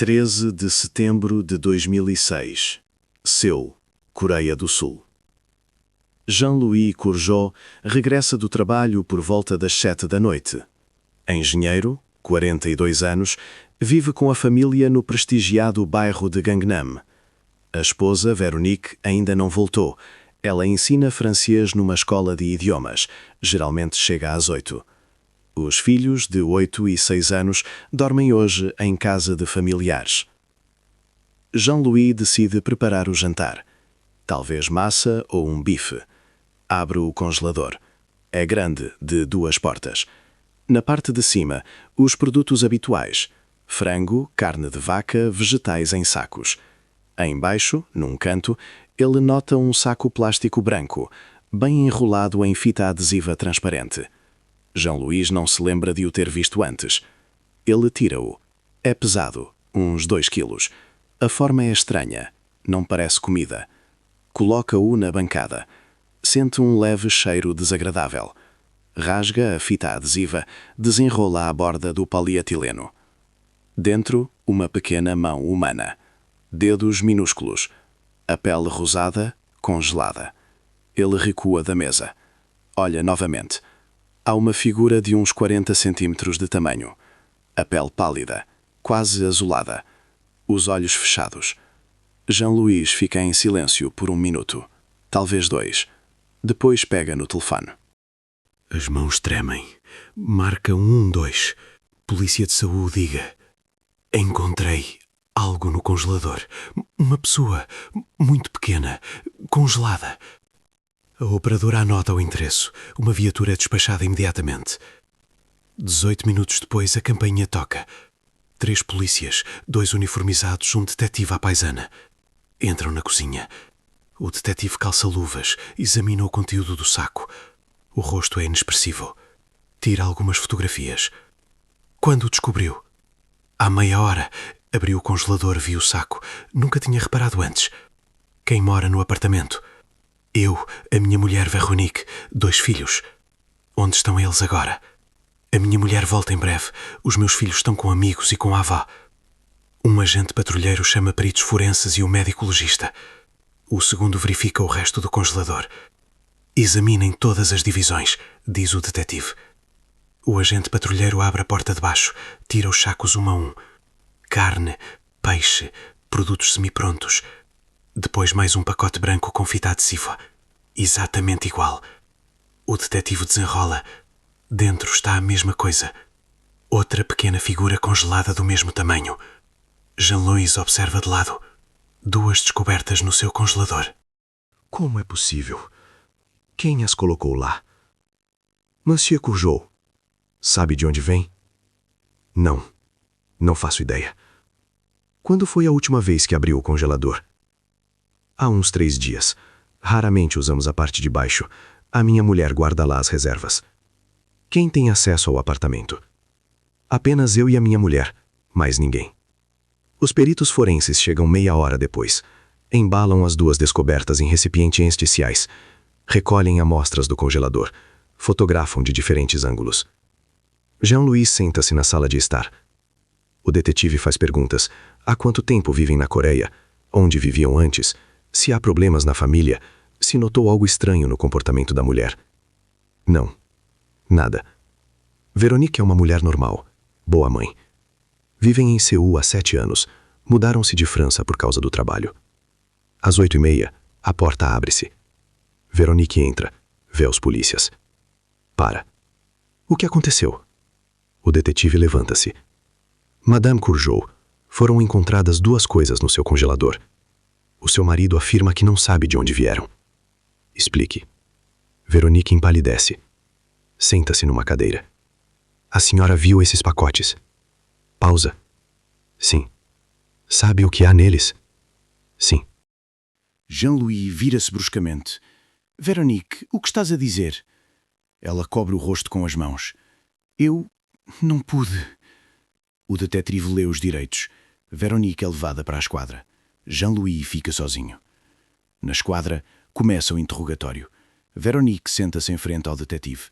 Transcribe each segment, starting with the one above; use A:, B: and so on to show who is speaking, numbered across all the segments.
A: 13 de setembro de 2006. Seul, Coreia do Sul. Jean-Louis Courgeot regressa do trabalho por volta das 7 da noite. Engenheiro, 42 anos, vive com a família no prestigiado bairro de Gangnam. A esposa, Veronique, ainda não voltou. Ela ensina francês numa escola de idiomas. Geralmente chega às 8. Os filhos, de 8 e 6 anos, dormem hoje em casa de familiares. Jean-Louis decide preparar o jantar. Talvez massa ou um bife. Abre o congelador. É grande, de 2 portas. Na parte de cima, os produtos habituais: frango, carne de vaca, vegetais em sacos. Embaixo, num canto, ele nota um saco plástico branco, bem enrolado em fita adesiva transparente. Jean-Louis não se lembra de o ter visto antes. Ele tira-o. É pesado, uns 2 quilos. A forma é estranha. Não parece comida. Coloca-o na bancada. Sente um leve cheiro desagradável. Rasga a fita adesiva, desenrola a borda do polietileno. Dentro, uma pequena mão humana. Dedos minúsculos. A pele rosada, congelada. Ele recua da mesa. Olha novamente. Há uma figura de uns 40 centímetros de tamanho. A pele pálida, quase azulada. Os olhos fechados. Jean-Louis fica em silêncio por 1 minuto. Talvez 2. Depois pega no telefone.
B: As mãos tremem. Marca 112. Polícia de saúde, diga. Encontrei algo no congelador. Uma pessoa muito pequena, congelada. A operadora anota o endereço. Uma viatura é despachada imediatamente. 18 minutos depois, a campainha toca. 3 polícias, 2 uniformizados, um detetive à paisana. Entram na cozinha. O detetive calça luvas, examina o conteúdo do saco. O rosto é inexpressivo. Tira algumas fotografias. Quando o descobriu? Há meia hora. Abriu o congelador, viu o saco. Nunca tinha reparado antes. Quem mora no apartamento? Eu, a minha mulher Veronique, 2 filhos. Onde estão eles agora? A minha mulher volta em breve. Os meus filhos estão com amigos e com a avó. Um agente patrulheiro chama peritos forenses e o médico legista. O segundo verifica o resto do congelador. Examinem todas as divisões, diz o detetive. O agente patrulheiro abre a porta de baixo, tira os sacos 1 a 1. Carne, peixe, produtos semiprontos. Depois mais um pacote branco com fita adesiva. Exatamente igual. O detetive desenrola. Dentro está a mesma coisa. Outra pequena figura congelada do mesmo tamanho. Jean-Louis observa de lado. 2 descobertas no seu congelador.
C: Como é possível? Quem as colocou lá? Monsieur Courgeot, sabe de onde vem? Não faço ideia. Quando foi a última vez que abriu o congelador? Há uns 3 dias. Raramente usamos a parte de baixo. A minha mulher guarda lá as reservas. Quem tem acesso ao apartamento? Apenas eu e a minha mulher, mais ninguém. Os peritos forenses chegam meia hora depois. Embalam as 2 descobertas em recipientes especiais. Recolhem amostras do congelador. Fotografam de diferentes ângulos. Jean-Louis senta-se na sala de estar. O detetive faz perguntas. Há quanto tempo vivem na Coreia? Onde viviam antes? Se há problemas na família? Se notou algo estranho no comportamento da mulher? Não. Nada. Veronique é uma mulher normal. Boa mãe. Vivem em Seul há 7 anos. Mudaram-se de França por causa do trabalho. Às 8h30, a porta abre-se. Veronique entra. Vê os polícias. Para. O que aconteceu? O detetive levanta-se. Madame Courgeot, foram encontradas 2 coisas no seu congelador. O seu marido afirma que não sabe de onde vieram. Explique. Veronique empalidece. Senta-se numa cadeira. A senhora viu esses pacotes? Pausa. Sim. Sabe o que há neles? Sim.
D: Jean-Louis vira-se bruscamente. Veronique, o que estás a dizer? Ela cobre o rosto com as mãos. Eu não pude. O detetive lê os direitos. Veronique é levada para a esquadra. Jean-Louis fica sozinho. Na esquadra, começa o interrogatório. Veronique senta-se em frente ao detetive.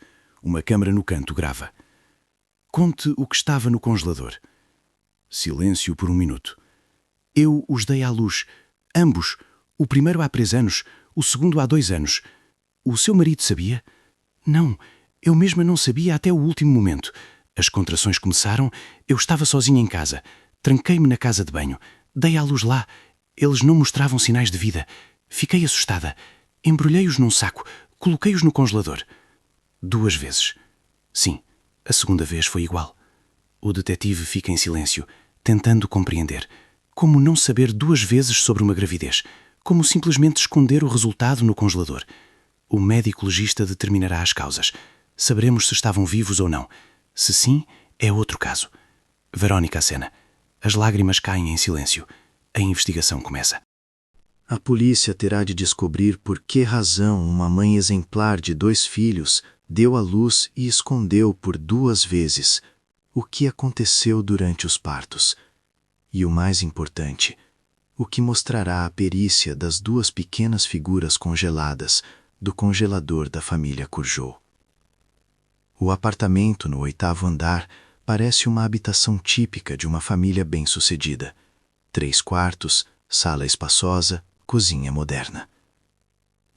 D: Uma câmara no canto grava. Conte o que estava no congelador. Silêncio por 1 minuto. Eu os dei à luz. Ambos. O primeiro há 3 anos, o segundo há 2 anos. O seu marido sabia? Não, eu mesma não sabia até o último momento. As contrações começaram, eu estava sozinha em casa. Tranquei-me na casa de banho. Dei à luz lá. Eles não mostravam sinais de vida. Fiquei assustada. Embrulhei-os num saco. Coloquei-os no congelador. 2 vezes. Sim, a segunda vez foi igual. O detetive fica em silêncio, tentando compreender. Como não saber 2 vezes sobre uma gravidez? Como simplesmente esconder o resultado no congelador? O médico legista determinará as causas. Saberemos se estavam vivos ou não. Se sim, é outro caso. Verónica acena. As lágrimas caem em silêncio. A investigação começa.
A: A polícia terá de descobrir por que razão uma mãe exemplar de 2 filhos deu à luz e escondeu por 2 vezes o que aconteceu durante os partos. E o mais importante, o que mostrará a perícia das 2 pequenas figuras congeladas do congelador da família Courgeot. O apartamento no 8º andar parece uma habitação típica de uma família bem-sucedida. 3 quartos, sala espaçosa, cozinha moderna.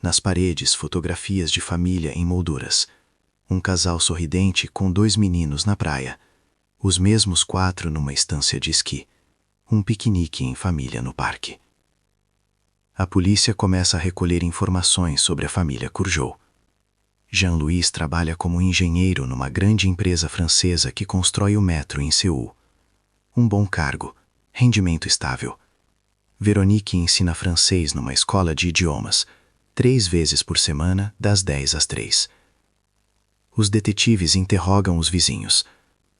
A: Nas paredes, fotografias de família em molduras. Um casal sorridente com 2 meninos na praia. Os mesmos 4 numa estância de esqui. Um piquenique em família no parque. A polícia começa a recolher informações sobre a família Courgeot. Jean-Louis trabalha como engenheiro numa grande empresa francesa que constrói o metro em Seul. Um bom cargo, rendimento estável. Veronique ensina francês numa escola de idiomas, 3 vezes por semana, das 10 às 3. Os detetives interrogam os vizinhos.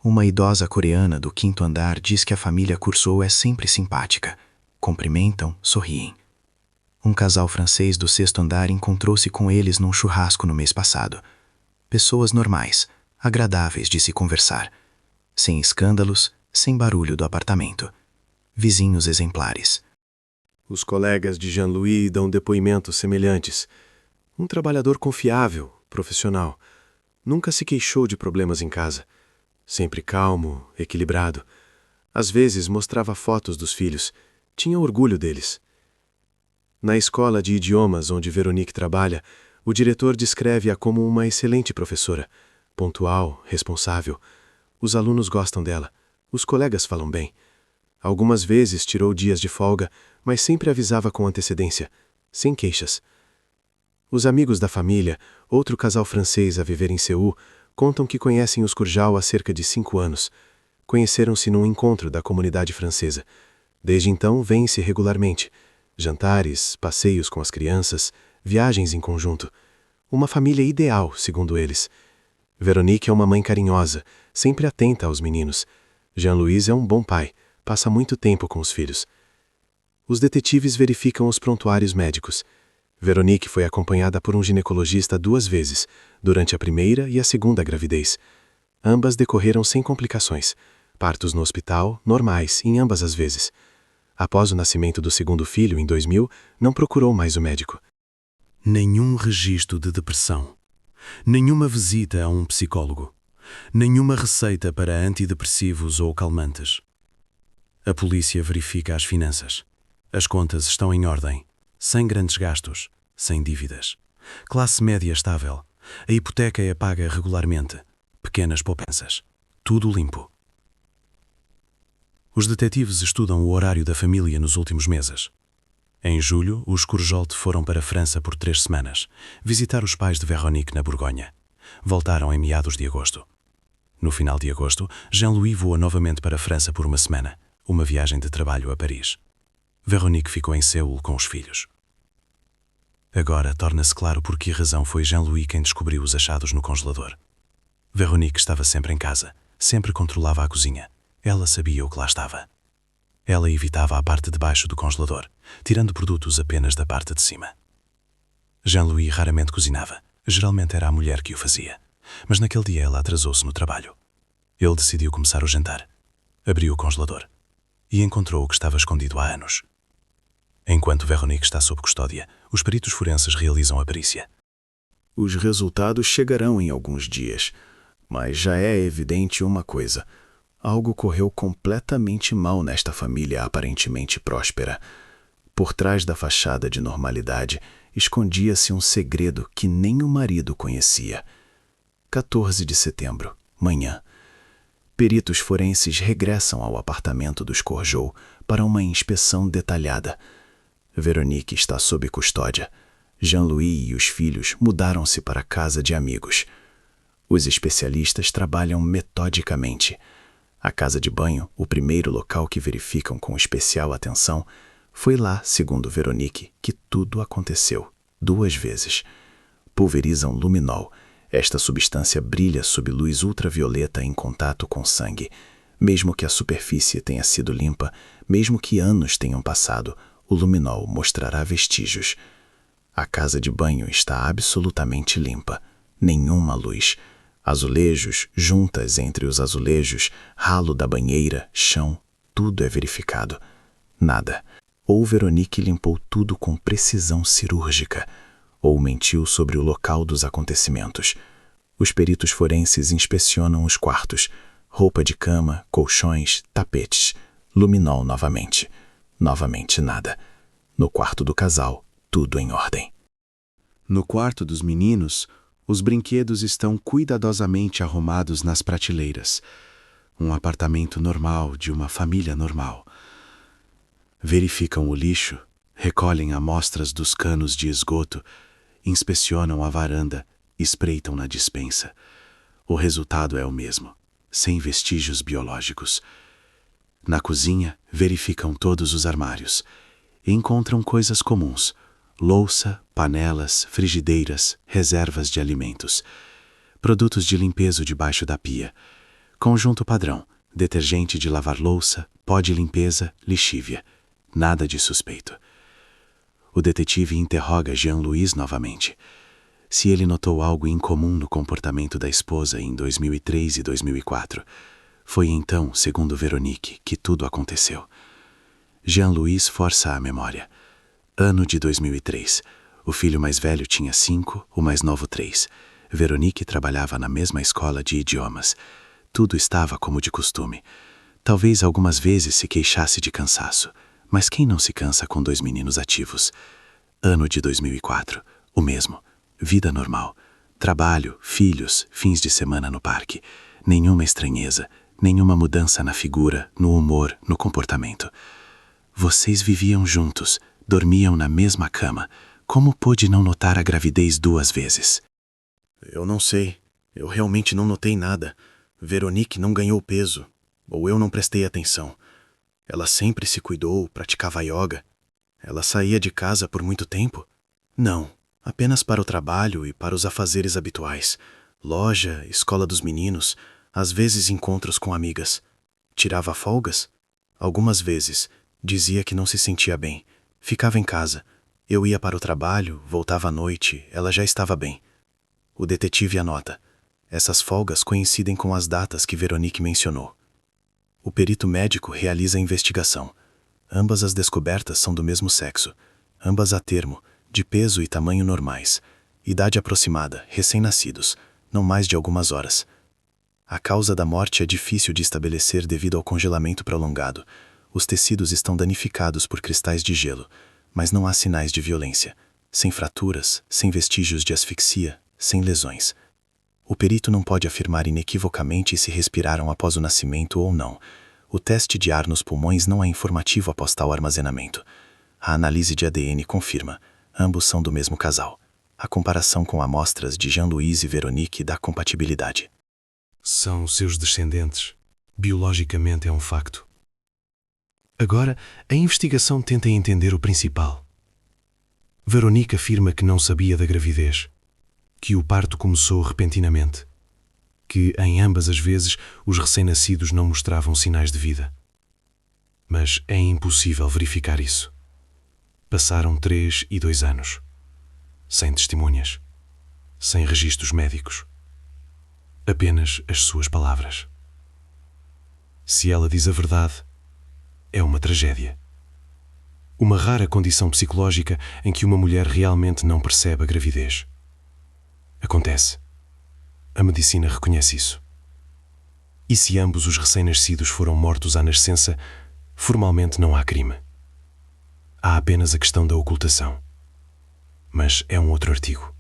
A: Uma idosa coreana do 5º andar diz que a família Courgeot é sempre simpática. Cumprimentam, sorriem. Um casal francês do 6º andar encontrou-se com eles num churrasco no mês passado. Pessoas normais, agradáveis de se conversar. Sem escândalos, sem barulho do apartamento. Vizinhos exemplares.
B: Os colegas de Jean-Louis dão depoimentos semelhantes. Um trabalhador confiável, profissional. Nunca se queixou de problemas em casa. Sempre calmo, equilibrado. Às vezes mostrava fotos dos filhos. Tinha orgulho deles. Na escola de idiomas onde Veronique trabalha, o diretor descreve-a como uma excelente professora. Pontual, responsável. Os alunos gostam dela. Os colegas falam bem. Algumas vezes tirou dias de folga, mas sempre avisava com antecedência, sem queixas. Os amigos da família, outro casal francês a viver em Seul, contam que conhecem os Courgeot há cerca de 5 anos. Conheceram-se num encontro da comunidade francesa. Desde então, vêm-se regularmente. Jantares, passeios com as crianças, viagens em conjunto. Uma família ideal, segundo eles. Veronique é uma mãe carinhosa, sempre atenta aos meninos. Jean-Louis é um bom pai, passa muito tempo com os filhos. Os detetives verificam os prontuários médicos. Veronique foi acompanhada por um ginecologista 2 vezes, durante a primeira e a segunda gravidez. Ambas decorreram sem complicações. Partos no hospital, normais, em ambas as vezes. Após o nascimento do 2º filho, em 2000, não procurou mais o médico. Nenhum registro de depressão. Nenhuma visita a um psicólogo. Nenhuma receita para antidepressivos ou calmantes. A polícia verifica as finanças. As contas estão em ordem, sem grandes gastos, sem dívidas. Classe média estável. A hipoteca é paga regularmente. Pequenas poupanças. Tudo limpo. Os detetives estudam o horário da família nos últimos meses. Em julho, os Courgeot foram para a França por 3 semanas, visitar os pais de Veronique na Borgonha. Voltaram em meados de agosto. No final de agosto, Jean-Louis voa novamente para a França por 1 semana, uma viagem de trabalho a Paris. Veronique ficou em Seul com os filhos. Agora torna-se claro por que razão foi Jean-Louis quem descobriu os achados no congelador. Veronique estava sempre em casa, sempre controlava a cozinha. Ela sabia o que lá estava. Ela evitava a parte de baixo do congelador, tirando produtos apenas da parte de cima. Jean-Louis raramente cozinhava. Geralmente era a mulher que o fazia. Mas naquele dia ela atrasou-se no trabalho. Ele decidiu começar o jantar. Abriu o congelador e encontrou o que estava escondido há anos. Enquanto Veronique está sob custódia, os peritos forenses realizam a perícia.
D: Os resultados chegarão em alguns dias, mas já é evidente uma coisa.
A: Algo correu completamente mal nesta família aparentemente próspera. Por trás da fachada de normalidade, escondia-se um segredo que nem o marido conhecia. 14 de setembro, manhã. Peritos forenses regressam ao apartamento dos Corjou para uma inspeção detalhada. Veronique está sob custódia. Jean-Louis e os filhos mudaram-se para a casa de amigos. Os especialistas trabalham metodicamente. A casa de banho, o primeiro local que verificam com especial atenção, foi lá, segundo Veronique, que tudo aconteceu, 2 vezes. Pulverizam luminol. Esta substância brilha sob luz ultravioleta em contato com sangue. Mesmo que a superfície tenha sido limpa, mesmo que anos tenham passado, o luminol mostrará vestígios. A casa de banho está absolutamente limpa. Nenhuma luz. Azulejos, juntas entre os azulejos, ralo da banheira, chão, tudo é verificado. Nada. Ou Veronique limpou tudo com precisão cirúrgica, ou mentiu sobre o local dos acontecimentos. Os peritos forenses inspecionam os quartos. Roupa de cama, colchões, tapetes. Luminol novamente. Novamente nada. No quarto do casal, tudo em ordem.
C: No quarto dos meninos, os brinquedos estão cuidadosamente arrumados nas prateleiras. Um apartamento normal de uma família normal. Verificam o lixo, recolhem amostras dos canos de esgoto, inspecionam a varanda, espreitam na despensa. O resultado é o mesmo, sem vestígios biológicos. Na cozinha, verificam todos os armários. Encontram coisas comuns: louça, panelas, frigideiras, reservas de alimentos. Produtos de limpeza debaixo da pia. Conjunto padrão: detergente de lavar louça, pó de limpeza, lixívia. Nada de suspeito. O detetive interroga Jean-Louis novamente. Se ele notou algo incomum no comportamento da esposa em 2003 e 2004. Foi então, segundo Veronique, que tudo aconteceu. Jean-Louis força a memória. Ano de 2003. O filho mais velho tinha 5, o mais novo 3. Veronique trabalhava na mesma escola de idiomas. Tudo estava como de costume. Talvez algumas vezes se queixasse de cansaço. Mas quem não se cansa com 2 meninos ativos? Ano de 2004. O mesmo. Vida normal. Trabalho, filhos, fins de semana no parque. Nenhuma estranheza, nenhuma mudança na figura, no humor, no comportamento. Vocês viviam juntos, dormiam na mesma cama. Como pôde não notar a gravidez 2 vezes?
A: Eu não sei. Eu realmente não notei nada. Veronique não ganhou peso. Ou eu não prestei atenção. Ela sempre se cuidou, praticava yoga. Ela saía de casa por muito tempo? Não, apenas para o trabalho e para os afazeres habituais. Loja, escola dos meninos, às vezes encontros com amigas. Tirava folgas? Algumas vezes. Dizia que não se sentia bem. Ficava em casa. Eu ia para o trabalho, voltava à noite, ela já estava bem. O detetive anota. Essas folgas coincidem com as datas que Veronique mencionou. O perito médico realiza a investigação. Ambas as descobertas são do mesmo sexo. Ambas a termo, de peso e tamanho normais. Idade aproximada, recém-nascidos, não mais de algumas horas. A causa da morte é difícil de estabelecer devido ao congelamento prolongado. Os tecidos estão danificados por cristais de gelo, mas não há sinais de violência. Sem fraturas, sem vestígios de asfixia, sem lesões. O perito não pode afirmar inequivocamente se respiraram após o nascimento ou não. O teste de ar nos pulmões não é informativo após tal armazenamento. A análise de ADN confirma. Ambos são do mesmo casal. A comparação com amostras de Jean-Louis e Veronique dá compatibilidade.
B: São seus descendentes. Biologicamente é um facto. Agora, a investigação tenta entender o principal. Veronique afirma que não sabia da gravidez, que o parto começou repentinamente, que em ambas as vezes os recém-nascidos não mostravam sinais de vida. Mas é impossível verificar isso. Passaram 3 e 2 anos, sem testemunhas, sem registros médicos. Apenas as suas palavras. Se ela diz a verdade, é uma tragédia. Uma rara condição psicológica em que uma mulher realmente não percebe a gravidez. Acontece. A medicina reconhece isso. E se ambos os recém-nascidos foram mortos à nascença, formalmente não há crime. Há apenas a questão da ocultação. Mas é um outro artigo.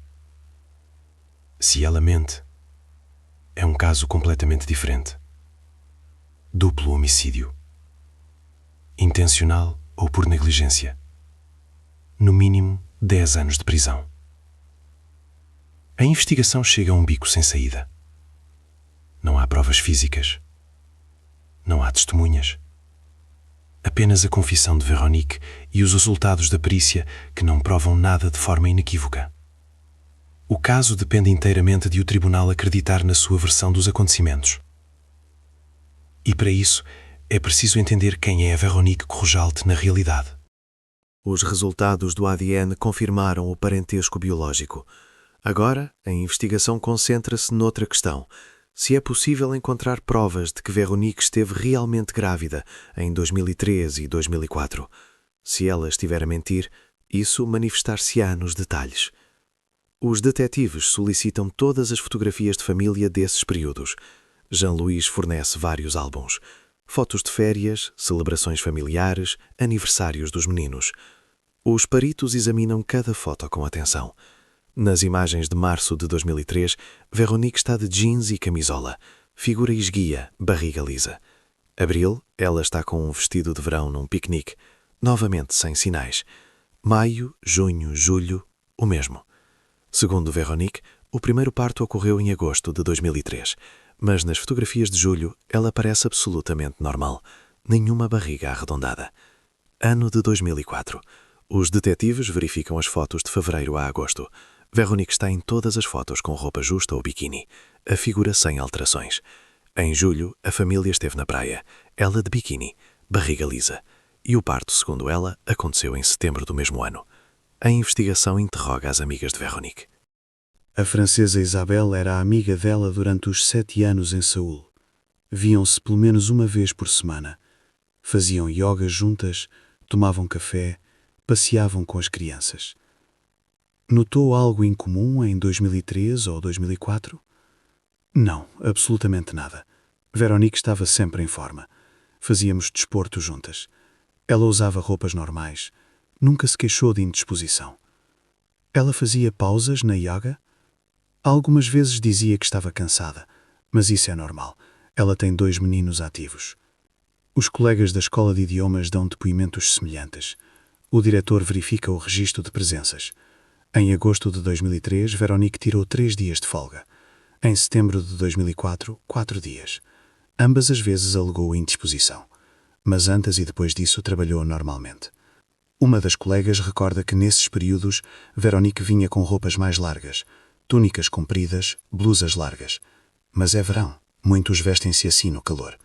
B: Se ela mente, é um caso completamente diferente. Duplo homicídio. Intencional ou por negligência. No mínimo 10 anos de prisão. A investigação chega a um bico sem saída. Não há provas físicas. Não há testemunhas. Apenas a confissão de Véronique e os resultados da perícia que não provam nada de forma inequívoca. O caso depende inteiramente de o tribunal acreditar na sua versão dos acontecimentos. E para isso, é preciso entender quem é a Véronique Corrojalt na realidade.
A: Os resultados do ADN confirmaram o parentesco biológico. Agora, a investigação concentra-se noutra questão. Se é possível encontrar provas de que Véronique esteve realmente grávida em 2013 e 2004. Se ela estiver a mentir, isso manifestar-se-á nos detalhes. Os detetives solicitam todas as fotografias de família desses períodos. Jean-Louis fornece vários álbuns. Fotos de férias, celebrações familiares, aniversários dos meninos. Os peritos examinam cada foto com atenção. Nas imagens de março de 2003, Véronique está de jeans e camisola, figura esguia, barriga lisa. Abril, ela está com um vestido de verão num piquenique, novamente sem sinais. Maio, junho, julho, o mesmo. Segundo Véronique, o primeiro parto ocorreu em agosto de 2003, mas nas fotografias de julho ela parece absolutamente normal, nenhuma barriga arredondada. Ano de 2004. Os detetives verificam as fotos de fevereiro a agosto. Véronique está em todas as fotos com roupa justa ou biquíni, a figura sem alterações. Em julho, a família esteve na praia, ela de biquíni, barriga lisa. E o parto, segundo ela, aconteceu em setembro do mesmo ano. A investigação interroga as amigas de Véronique.
E: A francesa Isabelle era a amiga dela durante os 7 anos em Seul. Viam-se pelo menos uma vez por semana. Faziam yoga juntas, tomavam café, passeavam com as crianças. Notou algo em comum em 2003 ou 2004? Não, absolutamente nada. Véronique estava sempre em forma. Fazíamos desporto juntas. Ela usava roupas normais. Nunca se queixou de indisposição. Ela fazia pausas na yoga? Algumas vezes dizia que estava cansada, mas isso é normal. Ela tem 2 meninos ativos. Os colegas da escola de idiomas dão depoimentos semelhantes. O diretor verifica o registro de presenças. Em agosto de 2003, Véronique tirou 3 dias de folga. Em setembro de 2004, 4 dias. Ambas as vezes alegou indisposição. Mas antes e depois disso trabalhou normalmente. Uma das colegas recorda que nesses períodos Véronique vinha com roupas mais largas, túnicas compridas, blusas largas. Mas é verão, muitos vestem-se assim no calor.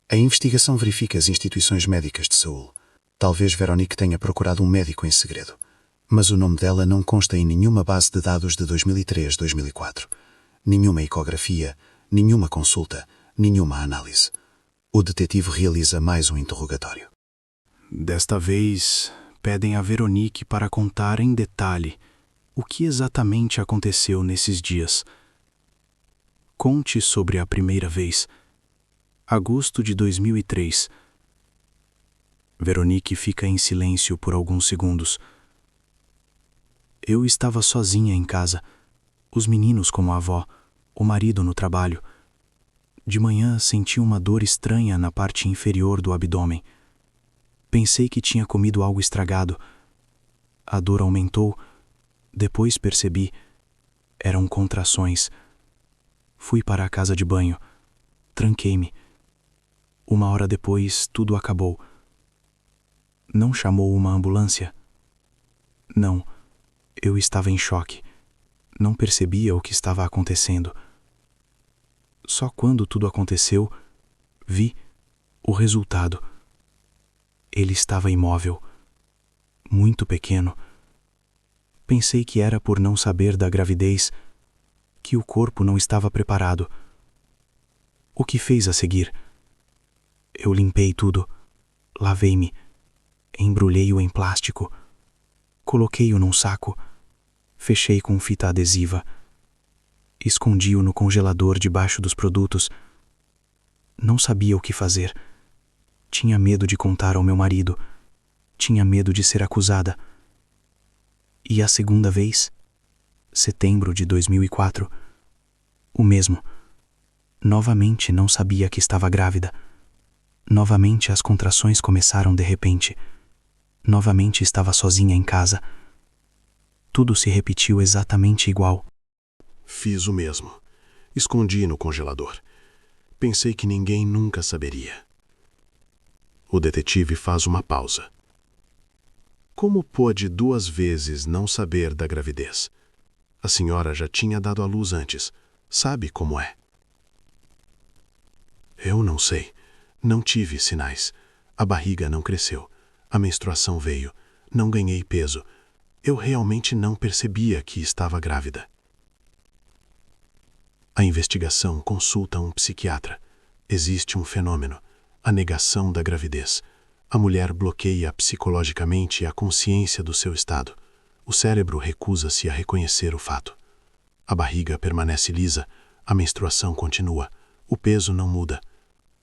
E: A investigação verifica as instituições médicas de Seul. Talvez Véronique tenha procurado um médico em segredo. Mas o nome dela não consta em nenhuma base de dados de 2003-2004. Nenhuma ecografia, nenhuma consulta, nenhuma análise. O detetive realiza mais um interrogatório.
D: Desta vez, pedem a Véronique para contar em detalhe o que exatamente aconteceu nesses dias. Conte sobre a primeira vez. Agosto de 2003. Véronique fica em silêncio por alguns segundos. Eu estava sozinha em casa, os meninos com a avó, o marido no trabalho. De manhã senti uma dor estranha na parte inferior do abdômen. Pensei que tinha comido algo estragado. A dor aumentou, depois percebi. Eram contrações. Fui para a casa de banho. Tranquei-me. 1 hora depois, tudo acabou. Não chamou uma ambulância? Não. Eu estava em choque. Não percebia o que estava acontecendo. Só quando tudo aconteceu, vi o resultado. Ele estava imóvel, muito pequeno. Pensei que era por não saber da gravidez, que o corpo não estava preparado. O que fez a seguir? Eu limpei tudo, lavei-me, embrulhei-o em plástico, coloquei-o num saco, fechei com fita adesiva, escondi-o no congelador debaixo dos produtos.
E: Não sabia o que fazer. Tinha medo de contar ao meu marido. Tinha medo de ser acusada. E a segunda vez? Setembro de 2004. O mesmo. Novamente não sabia que estava grávida. Novamente as contrações começaram de repente. Novamente estava sozinha em casa. Tudo se repetiu exatamente igual.
A: Fiz o mesmo. Escondi no congelador. Pensei que ninguém nunca saberia. O detetive faz uma pausa. Como pôde 2 vezes não saber da gravidez? A senhora já tinha dado à luz antes. Sabe como é? Eu não sei. Não tive sinais. A barriga não cresceu. A menstruação veio. Não ganhei peso. Eu realmente não percebia que estava grávida. A investigação consulta um psiquiatra. Existe um fenômeno, a negação da gravidez. A mulher bloqueia psicologicamente a consciência do seu estado. O cérebro recusa-se a reconhecer o fato. A barriga permanece lisa, a menstruação continua, o peso não muda.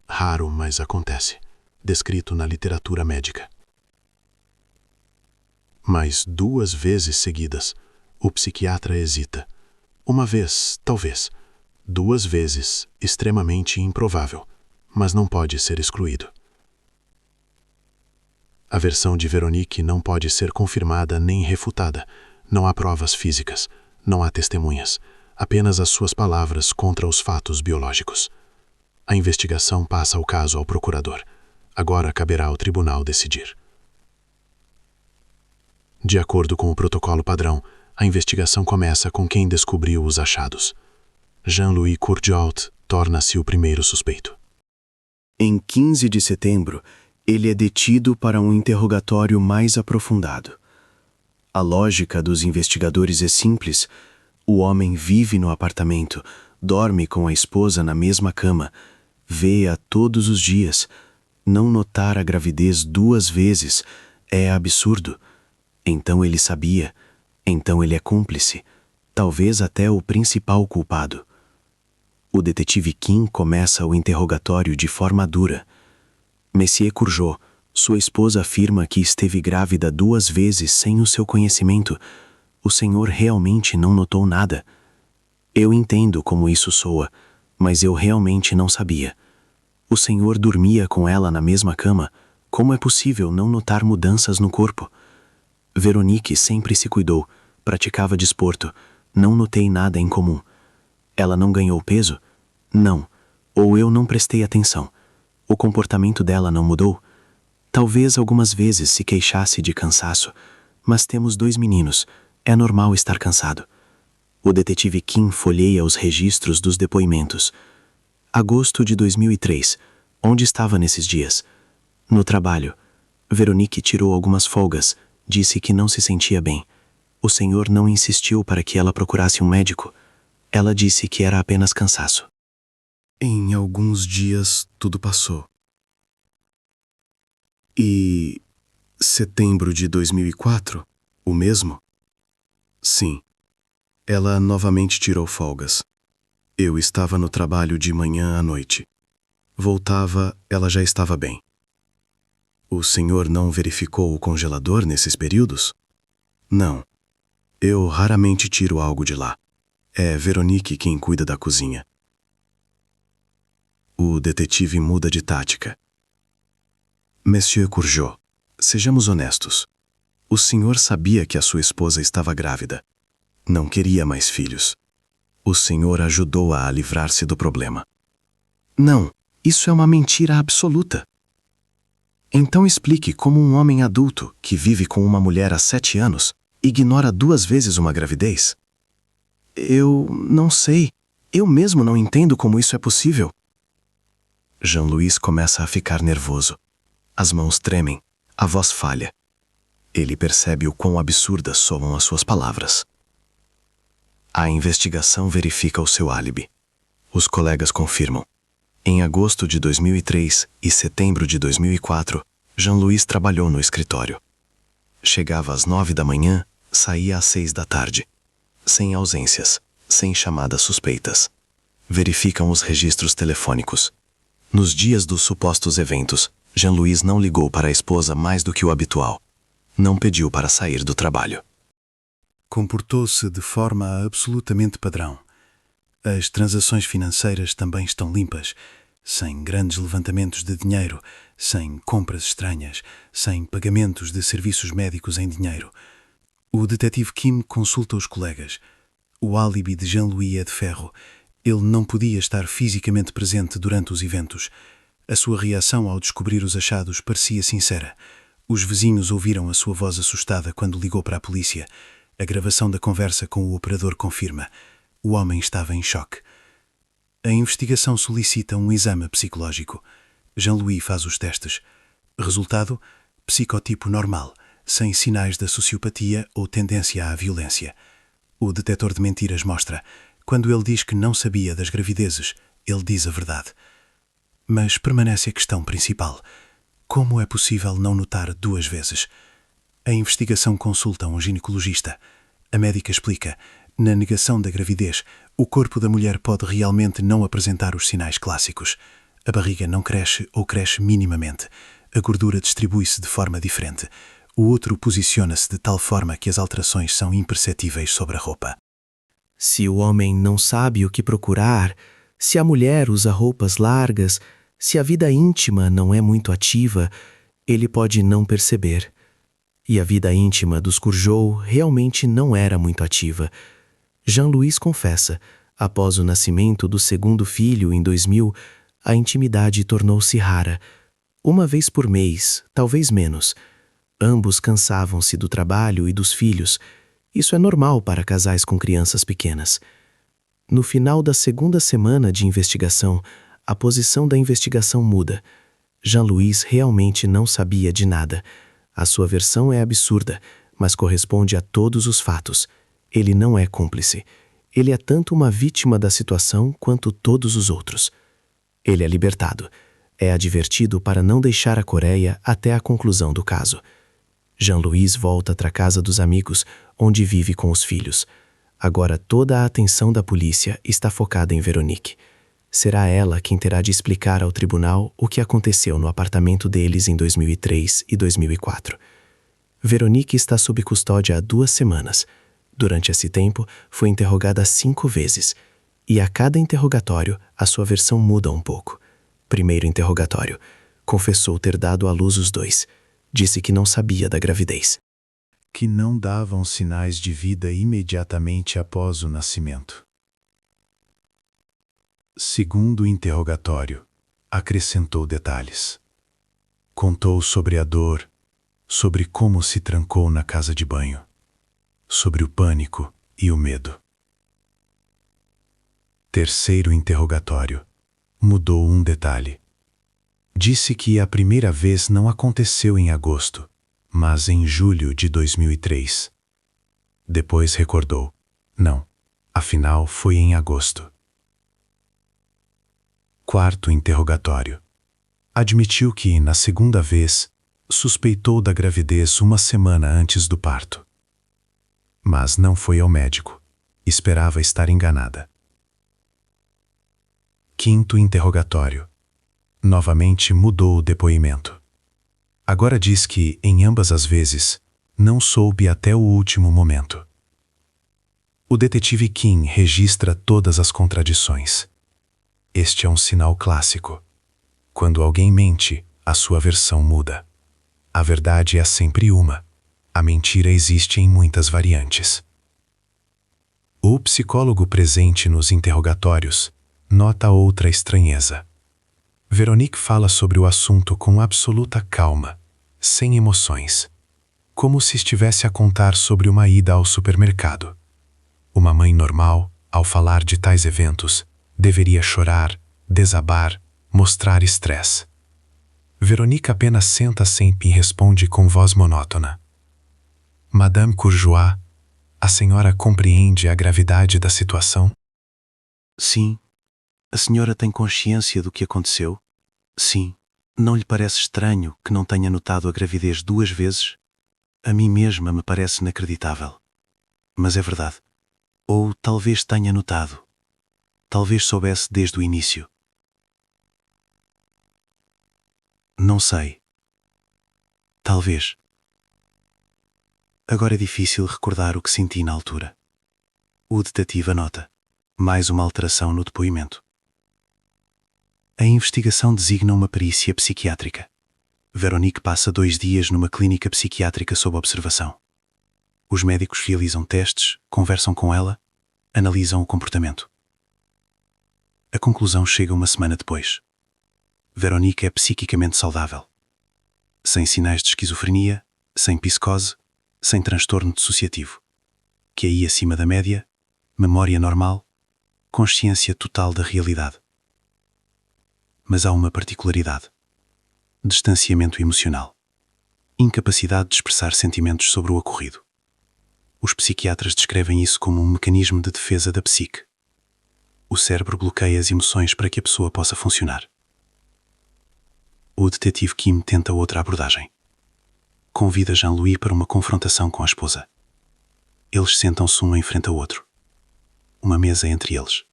A: Raro, mas acontece. Descrito na literatura médica. Mas 2 vezes seguidas, o psiquiatra hesita. Uma vez, talvez. 2 vezes, extremamente improvável, mas não pode ser excluído. A versão de Veronique não pode ser confirmada nem refutada. Não há provas físicas, não há testemunhas, apenas as suas palavras contra os fatos biológicos. A investigação passa o caso ao procurador. Agora caberá ao tribunal decidir. De acordo com o protocolo padrão, a investigação começa com quem descobriu os achados. Jean-Louis Courjault torna-se o primeiro suspeito.
C: Em 15 de setembro, ele é detido para um interrogatório mais aprofundado. A lógica dos investigadores é simples. O homem vive no apartamento, dorme com a esposa na mesma cama, vê-a todos os dias. Não notar a gravidez 2 vezes é absurdo. Então ele sabia. Então ele é cúmplice. Talvez até o principal culpado. O detetive Kim começa o interrogatório de forma dura. Monsieur Courjault, sua esposa afirma que esteve grávida 2 vezes sem o seu conhecimento. O senhor realmente não notou nada. Eu entendo como isso soa, mas eu realmente não sabia. O senhor dormia com ela na mesma cama. Como é possível não notar mudanças no corpo? Veronique sempre se cuidou, praticava desporto. Não notei nada em comum. Ela não ganhou peso? Não. Ou eu não prestei atenção. O comportamento dela não mudou? Talvez algumas vezes se queixasse de cansaço, mas temos 2 meninos. É normal estar cansado. O detetive Kim folheia os registros dos depoimentos. Agosto de 2003. Onde estava nesses dias? No trabalho. Veronique tirou algumas folgas. Disse que não se sentia bem. O senhor não insistiu para que ela procurasse um médico. Ela disse que era apenas cansaço.
E: Em alguns dias, tudo passou. E setembro de 2004, o mesmo? Sim. Ela novamente tirou folgas. Eu estava no trabalho de manhã à noite. Voltava, ela já estava bem. O senhor não verificou o congelador nesses períodos? Não. Eu raramente tiro algo de lá. É Veronique quem cuida da cozinha. O detetive muda de tática. Monsieur Courjault, sejamos honestos. O senhor sabia que a sua esposa estava grávida. Não queria mais filhos. O senhor ajudou-a a livrar-se do problema. Não, isso é uma mentira absoluta. Então explique como um homem adulto que vive com uma mulher há 7 anos ignora 2 vezes uma gravidez? Eu não sei. Eu mesmo não entendo como isso é possível. Jean-Louis começa a ficar nervoso. As mãos tremem, a voz falha. Ele percebe o quão absurdas soam as suas palavras. A investigação verifica o seu álibi. Os colegas confirmam. Em agosto de 2003 e setembro de 2004, Jean-Louis trabalhou no escritório. Chegava às 9 da manhã, saía às 6 da tarde. Sem ausências, sem chamadas suspeitas. Verificam os registros telefônicos.
A: Nos dias dos supostos eventos, Jean-Louis não ligou para a esposa mais do que o habitual. Não pediu para sair do trabalho.
E: Comportou-se de forma absolutamente padrão. As transações financeiras também estão limpas, sem grandes levantamentos de dinheiro, sem compras estranhas, sem pagamentos de serviços médicos em dinheiro. O detetive Kim consulta os colegas. O álibi de Jean-Louis é de ferro. Ele não podia estar fisicamente presente durante os eventos. A sua reação ao descobrir os achados parecia sincera. Os vizinhos ouviram a sua voz assustada quando ligou para a polícia. A gravação da conversa com o operador confirma. O homem estava em choque. A investigação solicita um exame psicológico. Jean-Louis faz os testes. Resultado: psicotipo normal, sem sinais da sociopatia ou tendência à violência. O detetor de mentiras mostra: quando ele diz que não sabia das gravidezes, ele diz a verdade. Mas permanece a questão principal: como é possível não notar 2 vezes? A investigação consulta um ginecologista. A médica explica: na negação da gravidez, o corpo da mulher pode realmente não apresentar os sinais clássicos. A barriga não cresce ou cresce minimamente. A gordura distribui-se de forma diferente. O útero posiciona-se de tal forma que as alterações são imperceptíveis sobre a roupa.
F: Se o homem não sabe o que procurar, se a mulher usa roupas largas, se a vida íntima não é muito ativa, ele pode não perceber. E a vida íntima dos Courgeot realmente não era muito ativa. Jean-Louis confessa: após o nascimento do segundo filho em 2000, a intimidade tornou-se rara. 1 vez por mês, talvez menos. Ambos cansavam-se do trabalho e dos filhos. Isso é normal para casais com crianças pequenas. No final da 2ª semana de investigação, a posição da investigação muda. Jean-Louis realmente não sabia de nada. A sua versão é absurda, mas corresponde a todos os fatos. Ele não é cúmplice. Ele é tanto uma vítima da situação quanto todos os outros. Ele é libertado. É advertido para não deixar a Coreia até a conclusão do caso. Jean-Louis volta para a casa dos amigos, onde vive com os filhos. Agora toda a atenção da polícia está focada em Veronique. Será ela quem terá de explicar ao tribunal o que aconteceu no apartamento deles em 2003 e 2004. Veronique está sob custódia há 2 semanas. Durante esse tempo, foi interrogada 5 vezes. E a cada interrogatório, a sua versão muda um pouco. Primeiro interrogatório: confessou ter dado à luz os 2. Disse que não sabia da gravidez.
E: Que não davam sinais de vida imediatamente após o nascimento. Segundo interrogatório, acrescentou detalhes. Contou sobre a dor, sobre como se trancou na casa de banho, sobre o pânico e o medo. Terceiro interrogatório, mudou um detalhe. Disse que a primeira vez não aconteceu em agosto, mas em julho de 2003. Depois recordou: não, afinal foi em agosto. Quarto interrogatório. Admitiu que, na segunda vez, suspeitou da gravidez 1 semana antes do parto. Mas não foi ao médico. Esperava estar enganada. Quinto interrogatório. Novamente mudou o depoimento. Agora diz que, em ambas as vezes, não soube até o último momento. O detetive Kim registra todas as contradições. Este é um sinal clássico. Quando alguém mente, a sua versão muda. A verdade é sempre uma. A mentira existe em muitas variantes. O psicólogo presente nos interrogatórios nota outra estranheza. Veronique fala sobre o assunto com absoluta calma, sem emoções, como se estivesse a contar sobre uma ida ao supermercado. Uma mãe normal, ao falar de tais eventos, deveria chorar, desabar, mostrar estresse. Veronique apenas senta sempre e responde com voz monótona: Madame Courgeot, a senhora compreende a gravidade da situação?
A: Sim. A senhora tem consciência do que aconteceu? Sim. Não lhe parece estranho que não tenha notado a gravidez 2 vezes? A mim mesma me parece inacreditável. Mas é verdade. Ou talvez tenha notado. Talvez soubesse desde o início.
C: Não sei. Talvez. Agora é difícil recordar o que senti na altura. O detetive anota. Mais uma alteração no depoimento. A investigação designa uma perícia psiquiátrica. Veronique passa 2 dias numa clínica psiquiátrica sob observação. Os médicos realizam testes, conversam com ela, analisam o comportamento. A conclusão chega uma semana depois. Veronique é psiquicamente saudável. Sem sinais de esquizofrenia, sem psicose, sem transtorno dissociativo. QI acima da média, memória normal, consciência total da realidade. Mas há uma particularidade. Distanciamento emocional. Incapacidade de expressar sentimentos sobre o ocorrido. Os psiquiatras descrevem isso como um mecanismo de defesa da psique. O cérebro bloqueia as emoções para que a pessoa possa funcionar. O detetive Kim tenta outra abordagem. Convida Jean-Louis para uma confrontação com a esposa. Eles sentam-se um em frente ao outro. Uma mesa entre eles.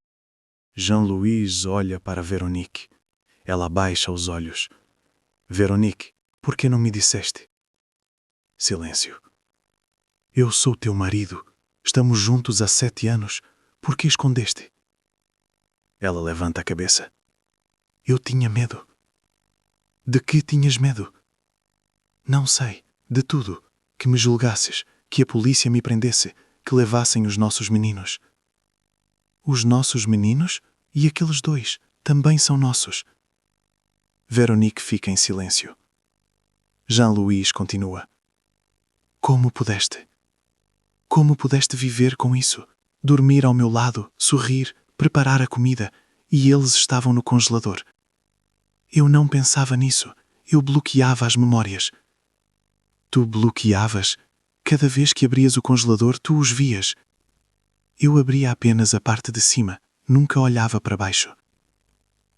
E: Jean-Louis olha para Veronique. Ela baixa os olhos. Veronique, por que não me disseste? Silêncio. Eu sou teu marido. Estamos juntos há 7 anos. Por que escondeste? Ela levanta a cabeça. Eu tinha medo. De que tinhas medo? Não sei. De tudo. Que me julgasses, que a polícia me prendesse, que levassem os nossos meninos. Os nossos meninos? E aqueles 2 também são nossos. Veronique fica em silêncio. Jean-Louis continua. Como pudeste? Como pudeste viver com isso? Dormir ao meu lado, sorrir, preparar a comida, e eles estavam no congelador. Eu não pensava nisso. Eu bloqueava as memórias. Tu bloqueavas? Cada vez que abrias o congelador, tu os vias. Eu abria apenas a parte de cima, nunca olhava para baixo.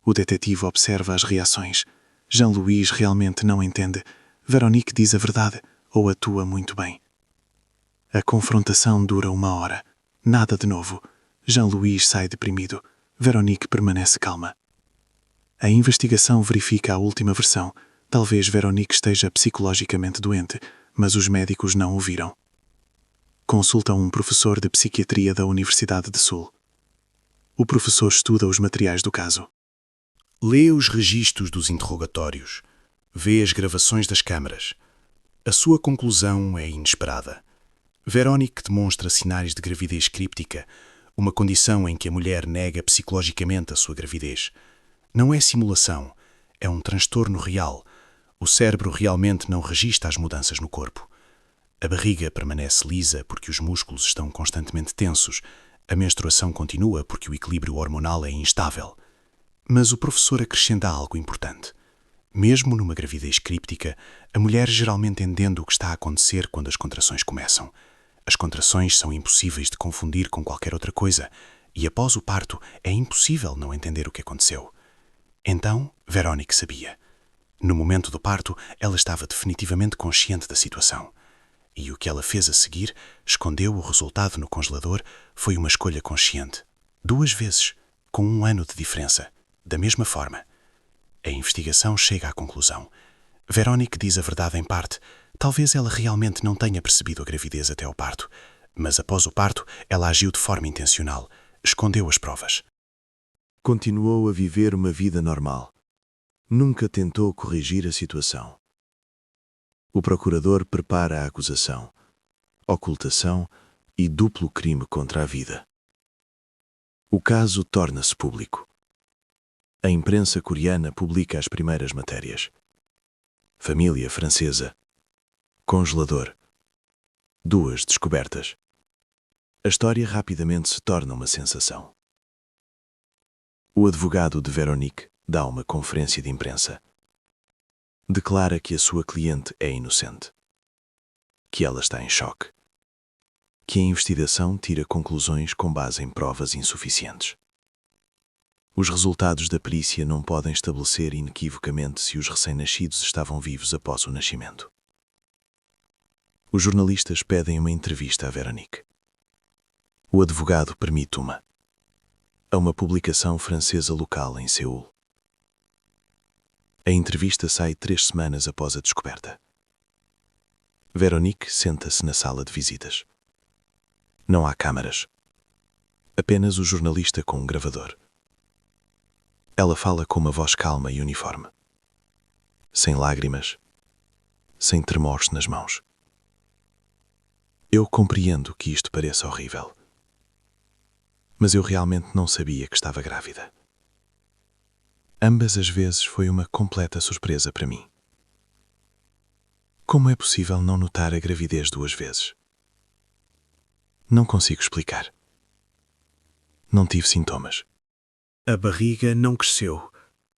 E: O detetive observa as reações. Jean-Louis realmente não entende. Veronique diz a verdade, ou atua muito bem. A confrontação dura 1 hora. Nada de novo. Jean-Louis sai deprimido. Veronique permanece calma. A investigação verifica a última versão. Talvez Veronique esteja psicologicamente doente, mas os médicos não o viram. Consultam um professor de psiquiatria da Universidade de Sul. O professor estuda os materiais do caso.
D: Lê os registros dos interrogatórios. Vê as gravações das câmaras. A sua conclusão é inesperada. Veronique demonstra sinais de gravidez críptica, uma condição em que a mulher nega psicologicamente a sua gravidez. Não é simulação, é um transtorno real. O cérebro realmente não registra as mudanças no corpo. A barriga permanece lisa porque os músculos estão constantemente tensos. A menstruação continua porque o equilíbrio hormonal é instável. Mas o professor acrescenta algo importante. Mesmo numa gravidez críptica, a mulher geralmente entende o que está a acontecer quando as contrações começam. As contrações são impossíveis de confundir com qualquer outra coisa, e após o parto é impossível não entender o que aconteceu. Então, Veronique sabia. No momento do parto, ela estava definitivamente consciente da situação. E o que ela fez a seguir, escondeu o resultado no congelador, foi uma escolha consciente. 2 vezes, com 1 ano de diferença. Da mesma forma. A investigação chega à conclusão. Veronique diz a verdade em parte. Talvez ela realmente não tenha percebido a gravidez até ao parto. Mas após o parto, ela agiu de forma intencional. Escondeu as provas.
A: Continuou a viver uma vida normal. Nunca tentou corrigir a situação. O procurador prepara a acusação, ocultação e duplo crime contra a vida. O caso torna-se público. A imprensa coreana publica as primeiras matérias. Família francesa. Congelador. 2 descobertas. A história rapidamente se torna uma sensação. O advogado de Veronique dá uma conferência de imprensa. Declara que a sua cliente é inocente. Que ela está em choque. Que a investigação tira conclusões com base em provas insuficientes. Os resultados da perícia não podem estabelecer inequivocamente se os recém-nascidos estavam vivos após o nascimento. Os jornalistas pedem uma entrevista a Veronique. O advogado permite uma. A uma publicação francesa local em Seul. A entrevista sai 3 semanas após a descoberta. Veronique senta-se na sala de visitas. Não há câmaras. Apenas o jornalista com um gravador. Ela fala com uma voz calma e uniforme. Sem lágrimas. Sem tremores nas mãos. Eu compreendo que isto pareça horrível. Mas eu realmente não sabia que estava grávida. Ambas as vezes foi uma completa surpresa para mim. Como é possível não notar a gravidez 2 vezes? Não consigo explicar. Não tive sintomas.
E: A barriga não cresceu.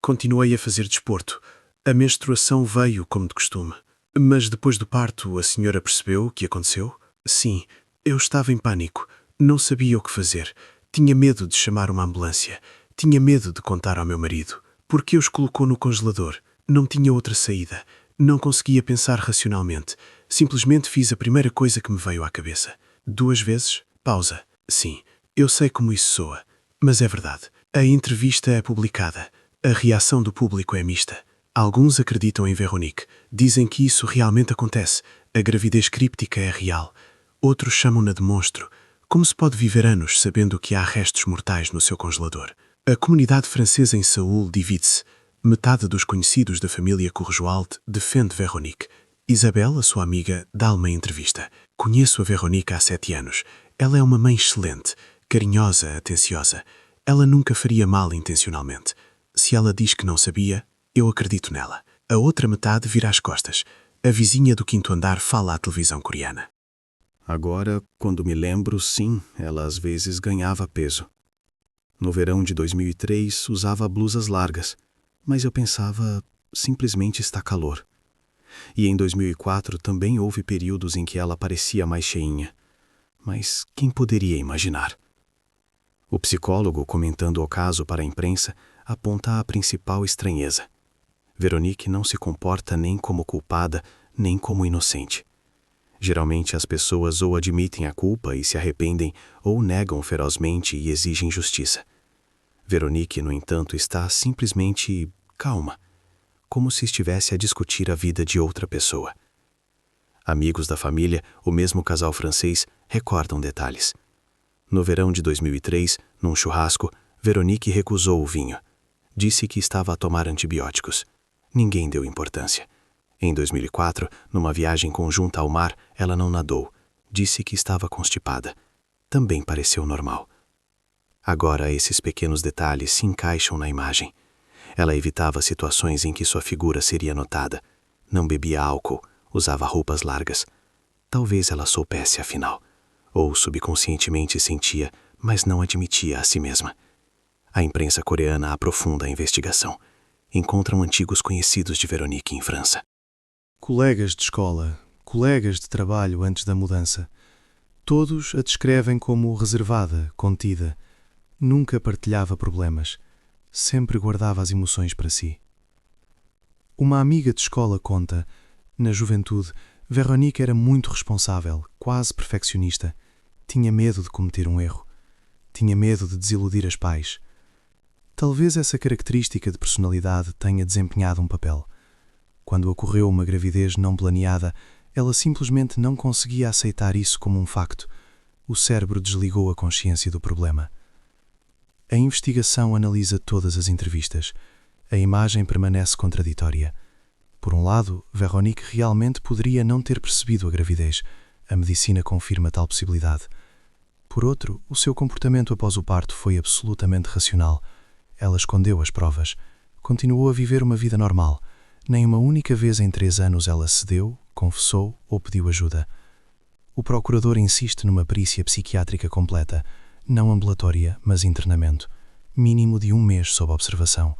E: Continuei a fazer desporto. A menstruação veio como de costume. Mas depois do parto, a senhora percebeu o que aconteceu? Sim, eu estava em pânico. Não sabia o que fazer. Tinha medo de chamar uma ambulância. Tinha medo de contar ao meu marido. Porque os colocou no congelador. Não tinha outra saída. Não conseguia pensar racionalmente. Simplesmente fiz a primeira coisa que me veio à cabeça. 2 vezes, pausa. Sim, eu sei como isso soa. Mas é verdade. A entrevista é publicada. A reação do público é mista. Alguns acreditam em Veronique. Dizem que isso realmente acontece. A gravidez críptica é real. Outros chamam-na de monstro. Como se pode viver anos sabendo que há restos mortais no seu congelador? A comunidade francesa em Seul divide-se. Metade dos conhecidos da família Courgeoult defende Veronique. Isabelle, a sua amiga, dá-lhe uma entrevista. Conheço a Veronique há 7 anos. Ela é uma mãe excelente, carinhosa, atenciosa. Ela nunca faria mal intencionalmente. Se ela diz que não sabia, eu acredito nela. A outra metade vira as costas. A vizinha do 5º andar fala à televisão coreana.
C: Agora, quando me lembro, sim, ela às vezes ganhava peso. No verão de 2003, usava blusas largas, mas eu pensava, simplesmente está calor. E em 2004 também houve períodos em que ela parecia mais cheinha. Mas quem poderia imaginar? O psicólogo, comentando o caso para a imprensa, aponta a principal estranheza. Veronique não se comporta nem como culpada, nem como inocente. Geralmente as pessoas ou admitem a culpa e se arrependem, ou negam ferozmente e exigem justiça. Veronique, no entanto, está simplesmente calma, como se estivesse a discutir a vida de outra pessoa. Amigos da família, o mesmo casal francês, recordam detalhes. No verão de 2003, num churrasco, Veronique recusou o vinho. Disse que estava a tomar antibióticos. Ninguém deu importância. Em 2004, numa viagem conjunta ao mar, ela não nadou. Disse que estava constipada. Também pareceu normal. Agora esses pequenos detalhes se encaixam na imagem. Ela evitava situações em que sua figura seria notada. Não bebia álcool, usava roupas largas. Talvez ela soubesse, afinal. Ou subconscientemente sentia, mas não admitia a si mesma. A imprensa coreana aprofunda a investigação. Encontram antigos conhecidos de Veronique em França.
E: Colegas de escola, colegas de trabalho antes da mudança. Todos a descrevem como reservada, contida. Nunca partilhava problemas. Sempre guardava as emoções para si. Uma amiga de escola conta, na juventude, Veronique era muito responsável, quase perfeccionista. Tinha medo de cometer um erro. Tinha medo de desiludir os pais. Talvez essa característica de personalidade tenha desempenhado um papel. Quando ocorreu uma gravidez não planeada, ela simplesmente não conseguia aceitar isso como um facto. O cérebro desligou a consciência do problema. A investigação analisa todas as entrevistas. A imagem permanece contraditória. Por um lado, Veronique realmente poderia não ter percebido a gravidez. A medicina confirma tal possibilidade. Por outro, o seu comportamento após o parto foi absolutamente racional. Ela escondeu as provas. Continuou a viver uma vida normal. Nem uma única vez em 3 anos ela cedeu, confessou ou pediu ajuda. O procurador insiste numa perícia psiquiátrica completa, não ambulatória, mas internamento, mínimo de 1 mês sob observação.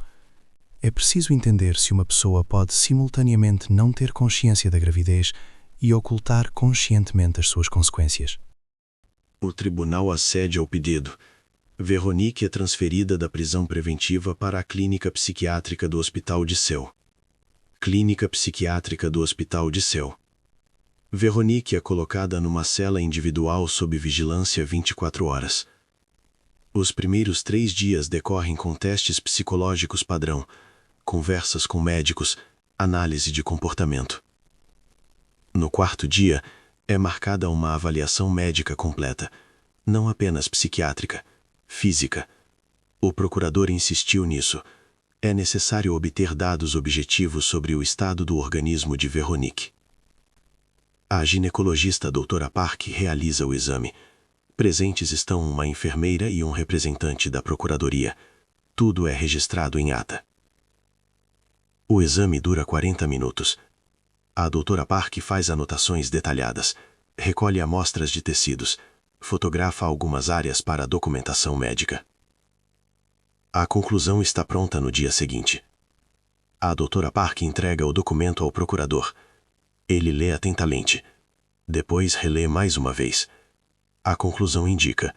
E: É preciso entender se uma pessoa pode simultaneamente não ter consciência da gravidez e ocultar conscientemente as suas consequências.
A: O tribunal acede ao pedido. Veronique é transferida da prisão preventiva para a clínica psiquiátrica do Hospital de Seul. Clínica Psiquiátrica do Hospital de Seul. Veronique é colocada numa cela individual sob vigilância 24 horas. Os primeiros 3 dias decorrem com testes psicológicos padrão, conversas com médicos, análise de comportamento. No quarto dia, é marcada uma avaliação médica completa, não apenas psiquiátrica, física. O procurador insistiu nisso. É necessário obter dados objetivos sobre o estado do organismo de Veronique. A ginecologista doutora Park realiza o exame. Presentes estão uma enfermeira e um representante da procuradoria. Tudo é registrado em ata. O exame dura 40 minutos. A doutora Park faz anotações detalhadas, recolhe amostras de tecidos, fotografa algumas áreas para a documentação médica. A conclusão está pronta no dia seguinte. A doutora Park entrega o documento ao procurador. Ele lê atentamente. Depois relê mais uma vez. A conclusão indica: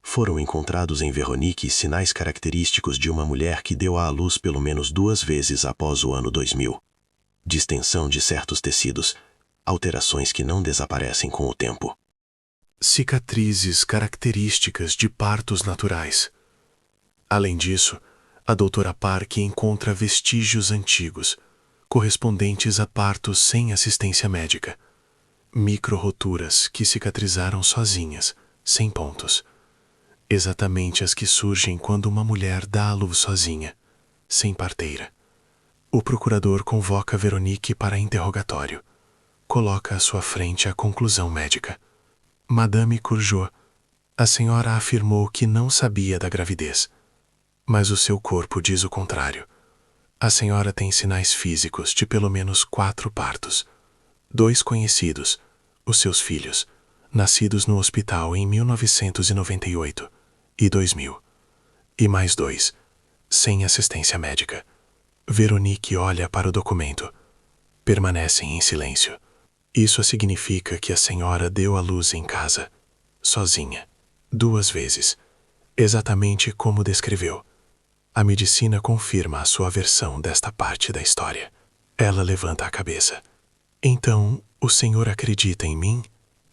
A: foram encontrados em Veronique sinais característicos de uma mulher que deu à luz pelo menos 2 vezes após o ano 2000. Distensão de certos tecidos, alterações que não desaparecem com o tempo.
B: Cicatrizes características de partos naturais. Além disso, a doutora Park encontra vestígios antigos, correspondentes a partos sem assistência médica. Micro-roturas que cicatrizaram sozinhas, sem pontos. Exatamente as que surgem quando uma mulher dá à luz sozinha, sem parteira. O procurador convoca Veronique para interrogatório. Coloca à sua frente a conclusão médica. Madame Courgeot, a senhora afirmou que não sabia da gravidez. Mas o seu corpo diz o contrário. A senhora tem sinais físicos de pelo menos 4 partos. 2 conhecidos, os seus filhos, nascidos no hospital em 1998 e 2000. E mais 2, sem assistência médica. Veronique olha para o documento. Permanecem em silêncio. Isso significa que a senhora deu à luz em casa, sozinha, 2 vezes, exatamente como descreveu. A medicina confirma a sua versão desta parte da história. Ela levanta a cabeça. Então, o senhor acredita em mim?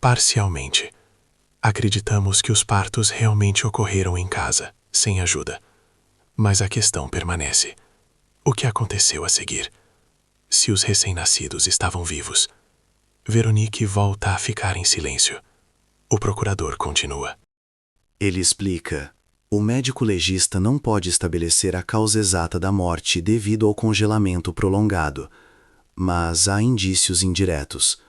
B: Parcialmente. Acreditamos que os partos realmente ocorreram em casa, sem ajuda. Mas a questão permanece. O que aconteceu a seguir? Se os recém-nascidos estavam vivos. Veronique volta a ficar em silêncio. O procurador continua.
C: Ele explica: o médico legista não pode estabelecer a causa exata da morte devido ao congelamento prolongado, mas há indícios indiretos.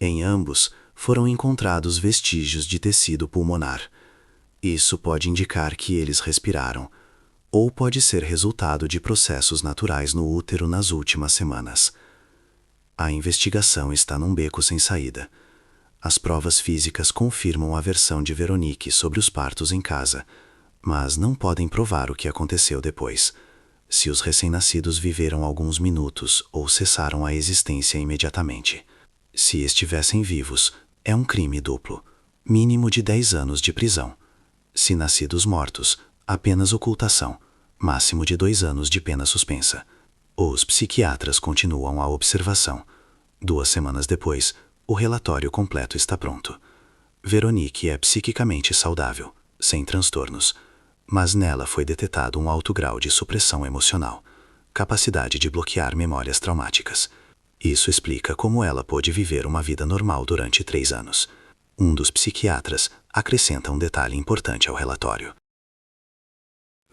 C: Em ambos, foram encontrados vestígios de tecido pulmonar. Isso pode indicar que eles respiraram, ou pode ser resultado de processos naturais no útero nas últimas semanas. A investigação está num beco sem saída. As provas físicas confirmam a versão de Veronique sobre os partos em casa, mas não podem provar o que aconteceu depois. Se os recém-nascidos viveram alguns minutos ou cessaram a existência imediatamente. Se estivessem vivos, é um crime duplo, mínimo de 10 anos de prisão. Se nascidos mortos, apenas ocultação, máximo de 2 anos de pena suspensa. Os psiquiatras continuam a observação. 2 semanas depois, o relatório completo está pronto. Veronique é psiquicamente saudável, sem transtornos, mas nela foi detectado um alto grau de supressão emocional, capacidade de bloquear memórias traumáticas. Isso explica como ela pôde viver uma vida normal durante 3 anos. Um dos psiquiatras acrescenta um detalhe importante ao relatório.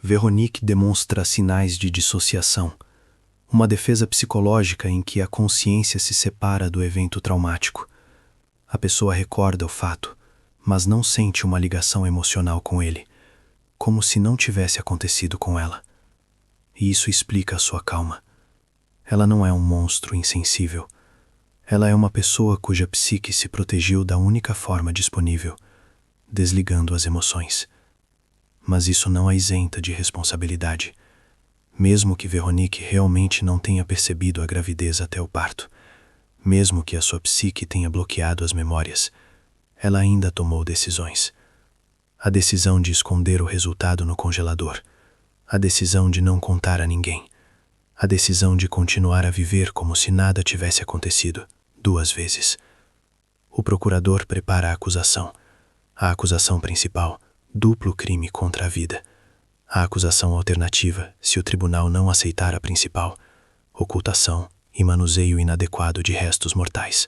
F: Veronique demonstra sinais de dissociação, uma defesa psicológica em que a consciência se separa do evento traumático. A pessoa recorda o fato, mas não sente uma ligação emocional com ele, como se não tivesse acontecido com ela. E isso explica a sua calma. Ela não é um monstro insensível. Ela é uma pessoa cuja psique se protegeu da única forma disponível, desligando as emoções. Mas isso não a isenta de responsabilidade. Mesmo que Veronique realmente não tenha percebido a gravidez até o parto, mesmo que a sua psique tenha bloqueado as memórias, ela ainda tomou decisões. A decisão de esconder o resultado no congelador, a decisão de não contar a ninguém, a decisão de continuar a viver como se nada tivesse acontecido, 2 vezes. O procurador prepara a acusação principal, duplo crime contra a vida. A acusação alternativa, se o tribunal não aceitar a principal: ocultação e manuseio inadequado de restos mortais.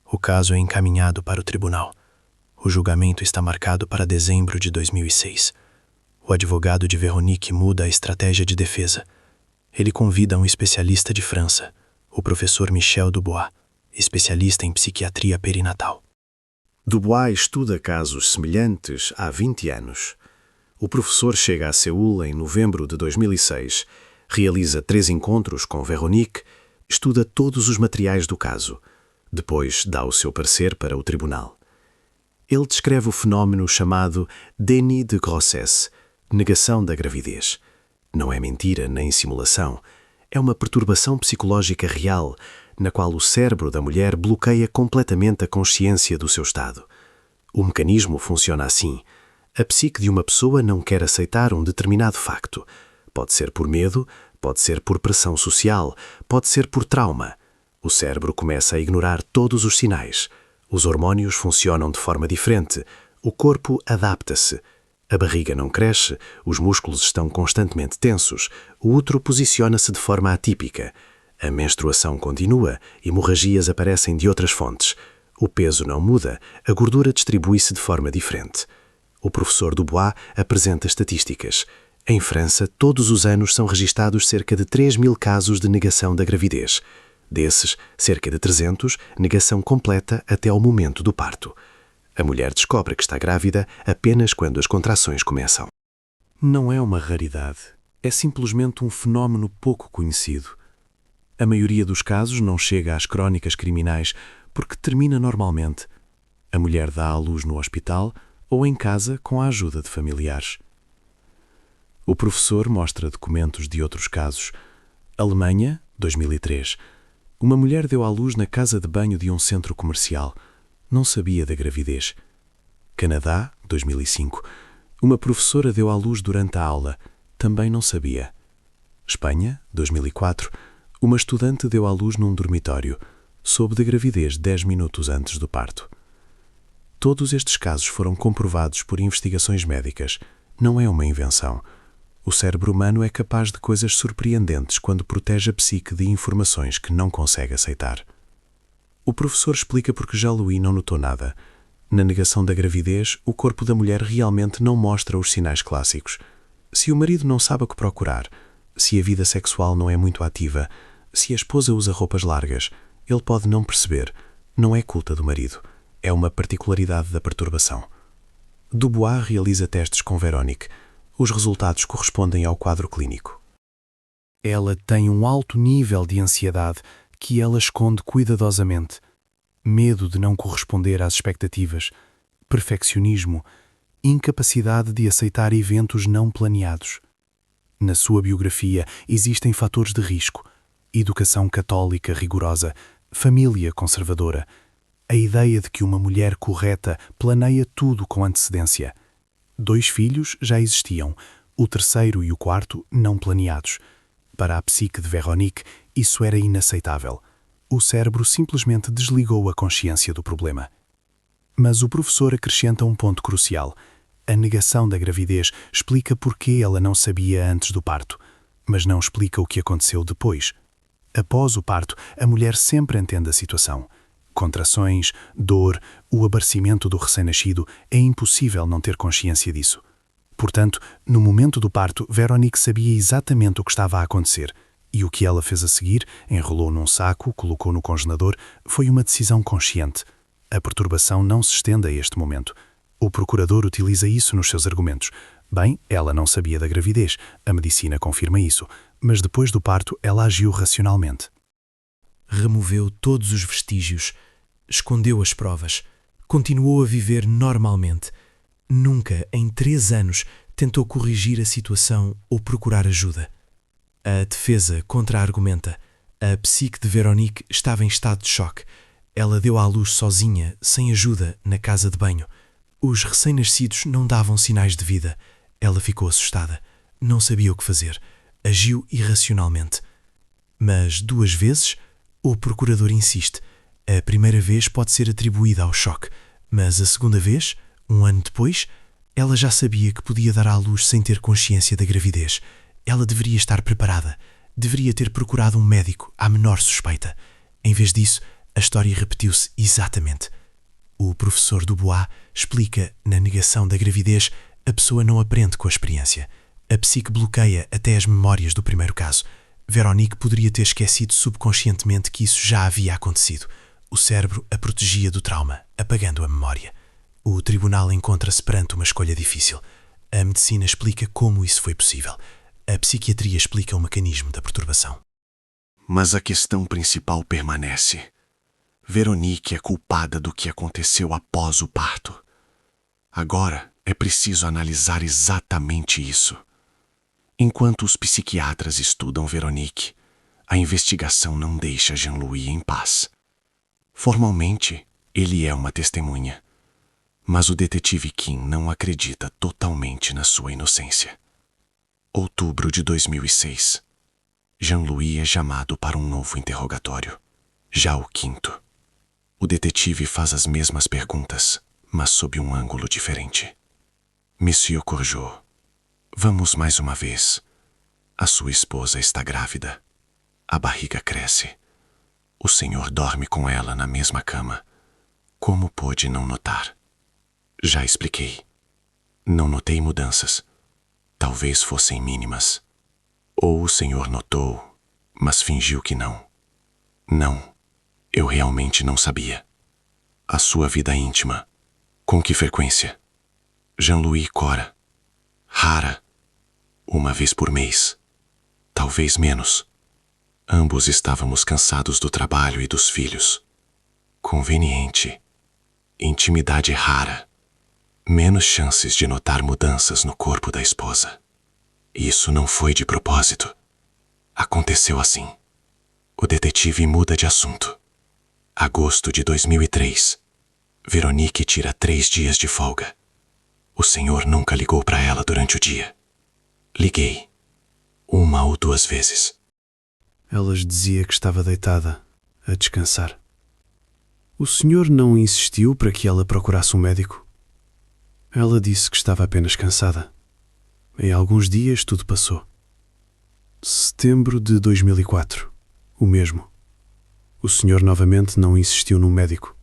F: O caso é encaminhado para o tribunal. O julgamento está marcado para dezembro de 2006. O advogado de Véronique muda a estratégia de defesa. Ele convida um especialista de França, o professor Michel Dubois, especialista em psiquiatria perinatal.
A: Dubois estuda casos semelhantes há 20 anos. O professor chega a Seul em novembro de 2006, realiza 3 encontros com Véronique, estuda todos os materiais do caso. Depois dá o seu parecer para o tribunal. Ele descreve o fenómeno chamado déni de grossesse, negação da gravidez. Não é mentira nem simulação. É uma perturbação psicológica real, na qual o cérebro da mulher bloqueia completamente a consciência do seu estado. O mecanismo funciona assim. A psique de uma pessoa não quer aceitar um determinado facto. Pode ser por medo, pode ser por pressão social, pode ser por trauma. O cérebro começa a ignorar todos os sinais. Os hormônios funcionam de forma diferente. O corpo adapta-se. A barriga não cresce, os músculos estão constantemente tensos, o útero posiciona-se de forma atípica. A menstruação continua, hemorragias aparecem de outras fontes. O peso não muda, a gordura distribui-se de forma diferente. O professor Dubois apresenta estatísticas. Em França, todos os anos são registados cerca de 3.000 casos de negação da gravidez. Desses, cerca de 300, negação completa até ao momento do parto. A mulher descobre que está grávida apenas quando as contrações começam.
E: Não é uma raridade. É simplesmente um fenómeno pouco conhecido. A maioria dos casos não chega às crónicas criminais porque termina normalmente. A mulher dá à luz no hospital ou em casa com a ajuda de familiares. O professor mostra documentos de outros casos. Alemanha, 2003. Uma mulher deu à luz na casa de banho de um centro comercial. Não sabia da gravidez. Canadá, 2005. Uma professora deu à luz durante a aula. Também não sabia. Espanha, 2004. Uma estudante deu à luz num dormitório. Soube da gravidez 10 minutos antes do parto. Todos estes casos foram comprovados por investigações médicas. Não é uma invenção. O cérebro humano é capaz de coisas surpreendentes quando protege a psique de informações que não consegue aceitar. O professor explica porque Jean-Louis não notou nada. Na negação da gravidez, o corpo da mulher realmente não mostra os sinais clássicos. Se o marido não sabe o que procurar, se a vida sexual não é muito ativa, se a esposa usa roupas largas, ele pode não perceber. Não é culpa do marido. É uma particularidade da perturbação. Dubois realiza testes com Véronique. Os resultados correspondem ao quadro clínico. Ela tem um alto nível de ansiedade que ela esconde cuidadosamente. Medo de não corresponder às expectativas, perfeccionismo, incapacidade de aceitar eventos não planeados. Na sua biografia existem fatores de risco: educação católica rigorosa, família conservadora, a ideia de que uma mulher correta planeia tudo com antecedência. 2 filhos já existiam, o terceiro e o quarto não planeados. Para a psique de Véronique, isso era inaceitável. O cérebro simplesmente desligou a consciência do problema. Mas o professor acrescenta um ponto crucial. A negação da gravidez explica por que ela não sabia antes do parto, mas não explica o que aconteceu depois. Após o parto, a mulher sempre entende a situação. Contrações, dor, o abarecimento do recém-nascido, é impossível não ter consciência disso. Portanto, no momento do parto, Véronique sabia exatamente o que estava a acontecer. E o que ela fez a seguir, enrolou num saco, colocou no congelador, foi uma decisão consciente. A perturbação não se estende a este momento. O procurador utiliza isso nos seus argumentos. Bem, ela não sabia da gravidez, a medicina confirma isso, mas depois do parto ela agiu racionalmente.
F: Removeu todos os vestígios, escondeu as provas, continuou a viver normalmente. Nunca, em 3 anos, tentou corrigir a situação ou procurar ajuda. A defesa contra-argumenta. A psique de Véronique estava em estado de choque. Ela deu à luz sozinha, sem ajuda, na casa de banho. Os recém-nascidos não davam sinais de vida. Ela ficou assustada. Não sabia o que fazer. Agiu irracionalmente. Mas 2 vezes, o procurador insiste. A primeira vez pode ser atribuída ao choque, mas a segunda vez, 1 ano depois,
E: Ela já sabia que podia dar à luz sem ter consciência da gravidez. Ela deveria estar preparada. Deveria ter procurado um médico à menor suspeita. Em vez disso, a história repetiu-se exatamente. O professor Dubois explica, na negação da gravidez, a pessoa não aprende com a experiência. A psique bloqueia até as memórias do primeiro caso. Veronique poderia ter esquecido subconscientemente que isso já havia acontecido. O cérebro a protegia do trauma, apagando a memória. O tribunal encontra-se perante uma escolha difícil. A medicina explica como isso foi possível. A psiquiatria explica o mecanismo da perturbação.
A: Mas a questão principal permanece. Veronique é culpada do que aconteceu após o parto. Agora é preciso analisar exatamente isso. Enquanto os psiquiatras estudam Veronique, a investigação não deixa Jean-Louis em paz. Formalmente, ele é uma testemunha, mas o detetive Kim não acredita totalmente na sua inocência. Outubro de 2006. Jean-Louis é chamado para um novo interrogatório, já o 5º. O detetive faz as mesmas perguntas, mas sob um ângulo diferente. Monsieur Courgeot, vamos mais uma vez. A sua esposa está grávida. A barriga cresce. O senhor dorme com ela na mesma cama. Como pôde não notar? Já expliquei. Não notei mudanças. Talvez fossem mínimas. Ou o senhor notou, mas fingiu que não. Não, eu realmente não sabia. A sua vida íntima. Com que frequência? Jean-Louis Cora. Rara. Uma vez por mês. Talvez menos. Ambos estávamos cansados do trabalho e dos filhos. Conveniente. Intimidade rara. Menos chances de notar mudanças no corpo da esposa. Isso não foi de propósito. Aconteceu assim. O detetive muda de assunto. Agosto de 2003. Veronique tira 3 dias de folga. O senhor nunca ligou para ela durante o dia. Liguei. 1 ou 2 vezes.
E: Ela dizia que estava deitada, a descansar. O senhor não insistiu para que ela procurasse um médico? Ela disse que estava apenas cansada. Em alguns dias tudo passou. Setembro de 2004. O mesmo. O senhor novamente não insistiu num médico.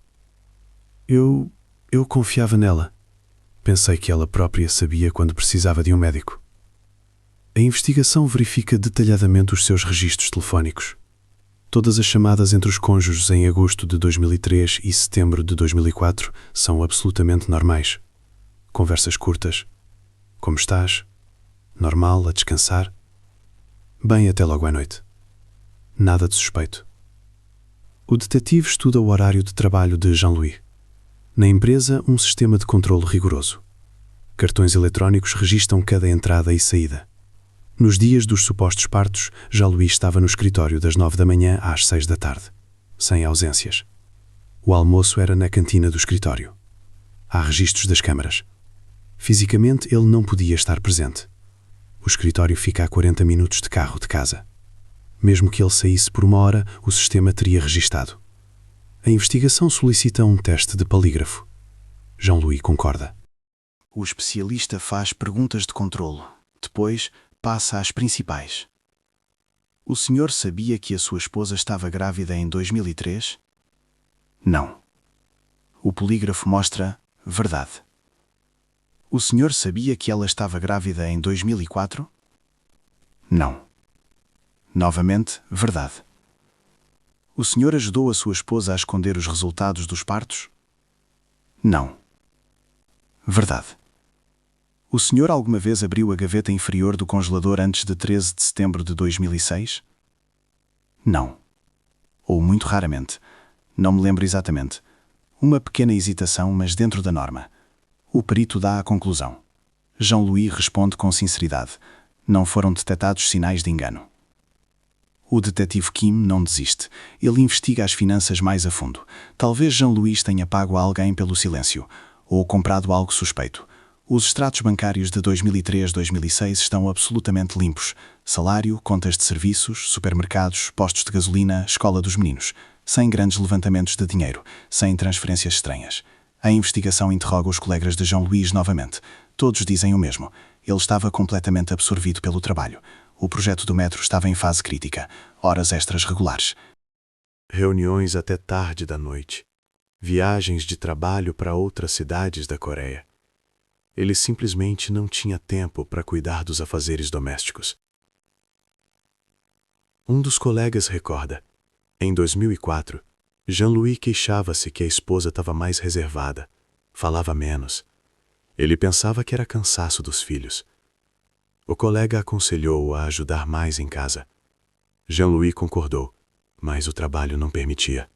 E: Eu confiava nela. Pensei que ela própria sabia quando precisava de um médico. A investigação verifica detalhadamente os seus registros telefónicos. Todas as chamadas entre os cônjuges em agosto de 2003 e setembro de 2004 são absolutamente normais. Conversas curtas. Como estás? Normal, a descansar? Bem, até logo à noite. Nada de suspeito. O detetive estuda o horário de trabalho de Jean-Louis. Na empresa, um sistema de controle rigoroso. Cartões eletrónicos registram cada entrada e saída. Nos dias dos supostos partos, Jean-Louis estava no escritório das 9 da manhã às 6 da tarde, sem ausências. O almoço era na cantina do escritório. Há registros das câmaras. Fisicamente, ele não podia estar presente. O escritório fica a 40 minutos de carro de casa. Mesmo que ele saísse por 1 hora, o sistema teria registado. A investigação solicita um teste de polígrafo. Jean-Louis concorda.
G: O especialista faz perguntas de controlo. Depois, passa às principais. O senhor sabia que a sua esposa estava grávida em 2003? Não. O polígrafo mostra verdade. O senhor sabia que ela estava grávida em 2004? Não. Novamente, verdade. O senhor ajudou a sua esposa a esconder os resultados dos partos? Não. Verdade. O senhor alguma vez abriu a gaveta inferior do congelador antes de 13 de setembro de 2006? Não. Ou muito raramente. Não me lembro exatamente. Uma pequena hesitação, mas dentro da norma. O perito dá a conclusão. Jean-Louis responde com sinceridade. Não foram detectados sinais de engano. O detetive Kim não desiste. Ele investiga as finanças mais a fundo. Talvez Jean-Louis tenha pago a alguém pelo silêncio, ou comprado algo suspeito. Os extratos bancários de 2003-2006 estão absolutamente limpos. Salário, contas de serviços, supermercados, postos de gasolina, escola dos meninos. Sem grandes levantamentos de dinheiro, sem transferências estranhas. A investigação interroga os colegas de Jean-Louis novamente. Todos dizem o mesmo. Ele estava completamente absorvido pelo trabalho. O projeto do metro estava em fase crítica. Horas extras regulares.
B: Reuniões até tarde da noite. Viagens de trabalho para outras cidades da Coreia. Ele simplesmente não tinha tempo para cuidar dos afazeres domésticos. Um dos colegas recorda. Em 2004, Jean-Louis queixava-se que a esposa estava mais reservada, falava menos. Ele pensava que era cansaço dos filhos. O colega aconselhou-o a ajudar mais em casa. Jean-Louis concordou, mas o trabalho não permitia.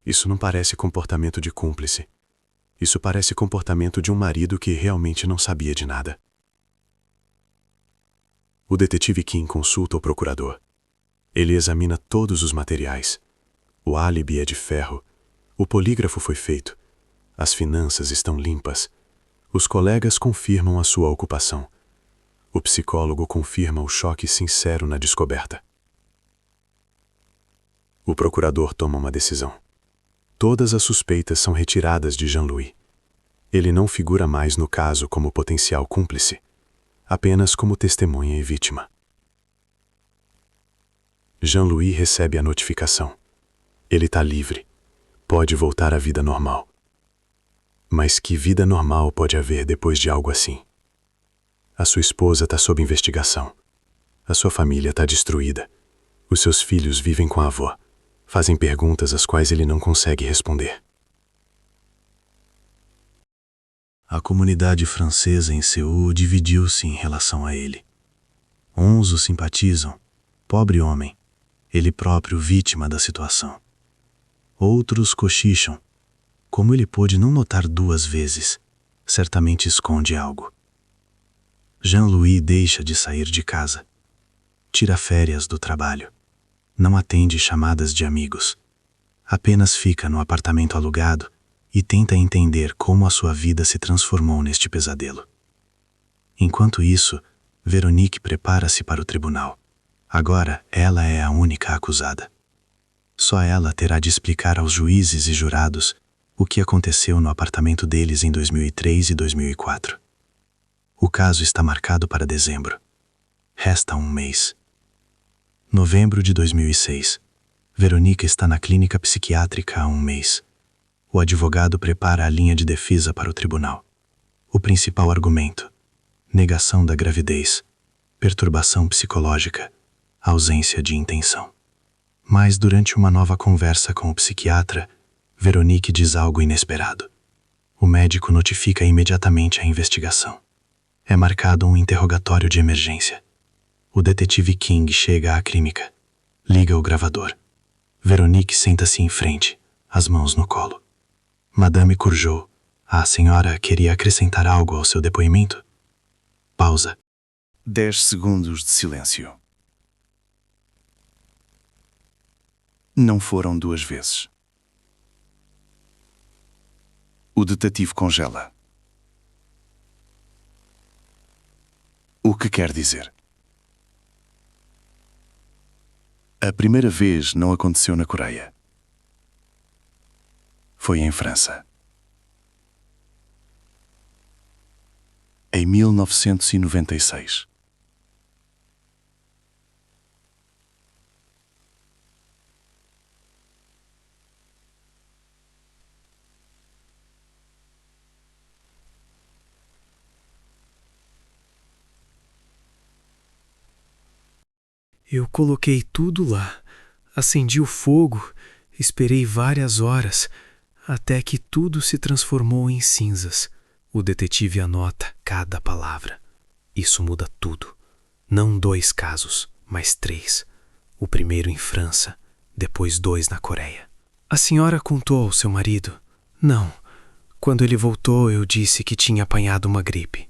B: Isso não parece comportamento de cúmplice. Isso parece comportamento de um marido que realmente não sabia de nada. O detetive Kim consulta o procurador. Ele examina todos os materiais. O álibi é de ferro. O polígrafo foi feito. As finanças estão limpas. Os colegas confirmam a sua ocupação. O psicólogo confirma o choque sincero na descoberta. O procurador toma uma decisão. Todas as suspeitas são retiradas de Jean-Louis. Ele não figura mais no caso como potencial cúmplice, apenas como testemunha e vítima. Jean-Louis recebe a notificação. Ele está livre. Pode voltar à vida normal. Mas que vida normal pode haver depois de algo assim? A sua esposa está sob investigação. A sua família está destruída. Os seus filhos vivem com a avó. Fazem perguntas às quais ele não consegue responder.
C: A comunidade francesa em Seul dividiu-se em relação a ele. Uns o simpatizam, pobre homem, ele próprio vítima da situação. Outros cochicham. Como ele pôde não notar 2 vezes? Certamente esconde algo. Jean-Louis deixa de sair de casa. Tira férias do trabalho. Não atende chamadas de amigos. Apenas fica no apartamento alugado e tenta entender como a sua vida se transformou neste pesadelo. Enquanto isso, Veronique prepara-se para o tribunal. Agora, ela é a única acusada. Só ela terá de explicar aos juízes e jurados o que aconteceu no apartamento deles em 2003 e 2004. O caso está marcado para dezembro. Resta 1 mês. Novembro de 2006. Veronique está na clínica psiquiátrica há 1 mês. O advogado prepara a linha de defesa para o tribunal. O principal argumento: negação da gravidez, perturbação psicológica, ausência de intenção. Mas durante uma nova conversa com o psiquiatra, Veronique diz algo inesperado. O médico notifica imediatamente a investigação. É marcado um interrogatório de emergência. O detetive King chega à clínica. Liga o gravador. Veronique senta-se em frente, as mãos no colo. Madame Courgeot, a senhora queria acrescentar algo ao seu depoimento? Pausa.
G: 10 segundos de silêncio. Não foram 2 vezes. O detetive congela. O que quer dizer? A primeira vez não aconteceu na Coreia. Foi em França. Em 1996.
E: Eu coloquei tudo lá, acendi o fogo, esperei várias horas, até que tudo se transformou em cinzas. O detetive anota cada palavra. Isso muda tudo. Não 2 casos, mas 3. O primeiro em França, depois 2 na Coreia. A senhora contou ao seu marido? Não. Quando ele voltou, eu disse que tinha apanhado uma gripe.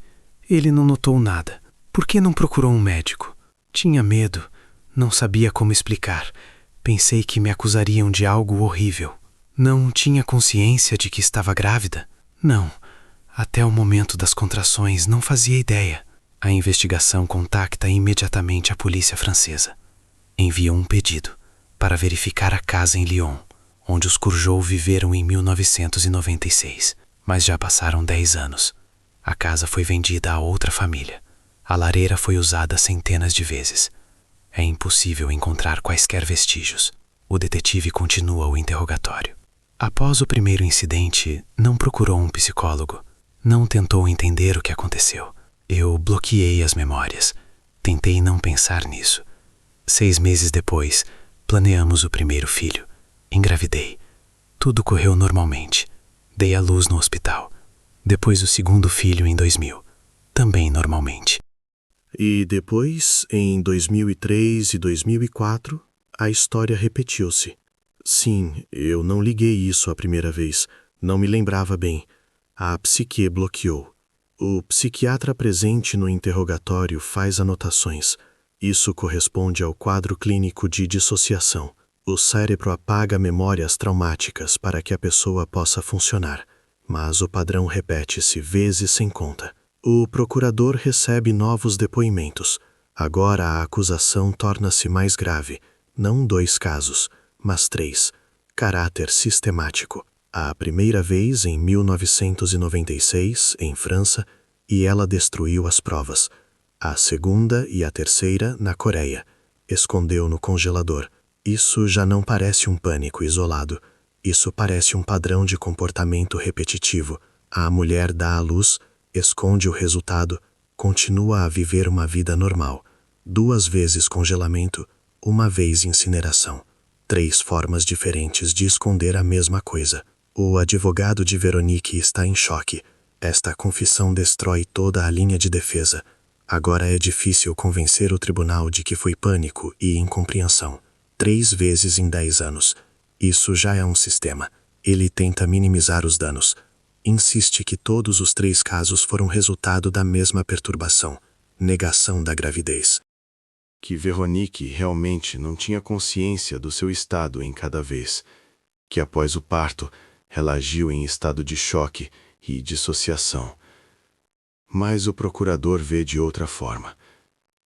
E: Ele não notou nada. Por que não procurou um médico? Tinha medo. Não sabia como explicar. Pensei que me acusariam de algo horrível. Não tinha consciência de que estava grávida? Não. Até o momento das contrações não fazia ideia. A investigação contacta imediatamente a polícia francesa. Envia um pedido para verificar a casa em Lyon,
B: onde os Courgeot viveram em 1996. Mas já passaram 10 anos. A casa foi vendida a outra família. A lareira foi usada centenas de vezes. É impossível encontrar quaisquer vestígios. O detetive continua o interrogatório. Após o primeiro incidente, não procurou um psicólogo. Não tentou entender o que aconteceu. Eu bloqueei as memórias. Tentei não pensar nisso. 6 meses depois, planeamos o primeiro filho. Engravidei. Tudo correu normalmente. Dei à luz no hospital. Depois o segundo filho em 2000. Também normalmente.
A: E depois, em 2003 e 2004, a história repetiu-se. Sim, eu não liguei isso a primeira vez. Não me lembrava bem. A psique bloqueou. O psiquiatra presente no interrogatório faz anotações. Isso corresponde ao quadro clínico de dissociação. O cérebro apaga memórias traumáticas para que a pessoa possa funcionar, mas o padrão repete-se vezes sem conta. O procurador recebe novos depoimentos. Agora a acusação torna-se mais grave. Não 2 casos, mas 3. Caráter sistemático. A primeira vez em 1996, em França, e ela destruiu as provas. A segunda e a terceira, na Coreia. Escondeu no congelador. Isso já não parece um pânico isolado. Isso parece um padrão de comportamento repetitivo. A mulher dá à luz, esconde o resultado, continua a viver uma vida normal. 2 vezes congelamento, 1 vez incineração. 3 formas diferentes de esconder a mesma coisa. O advogado de Veronique está em choque. Esta confissão destrói toda a linha de defesa. Agora é difícil convencer o tribunal de que foi pânico e incompreensão. 3 vezes em 10 anos. Isso já é um sistema. Ele tenta minimizar os danos. Insiste que todos os 3 casos foram resultado da mesma perturbação, negação da gravidez. Que Veronique realmente não tinha consciência do seu estado em cada vez. Que após o parto, ela agiu em estado de choque e dissociação. Mas o procurador vê de outra forma.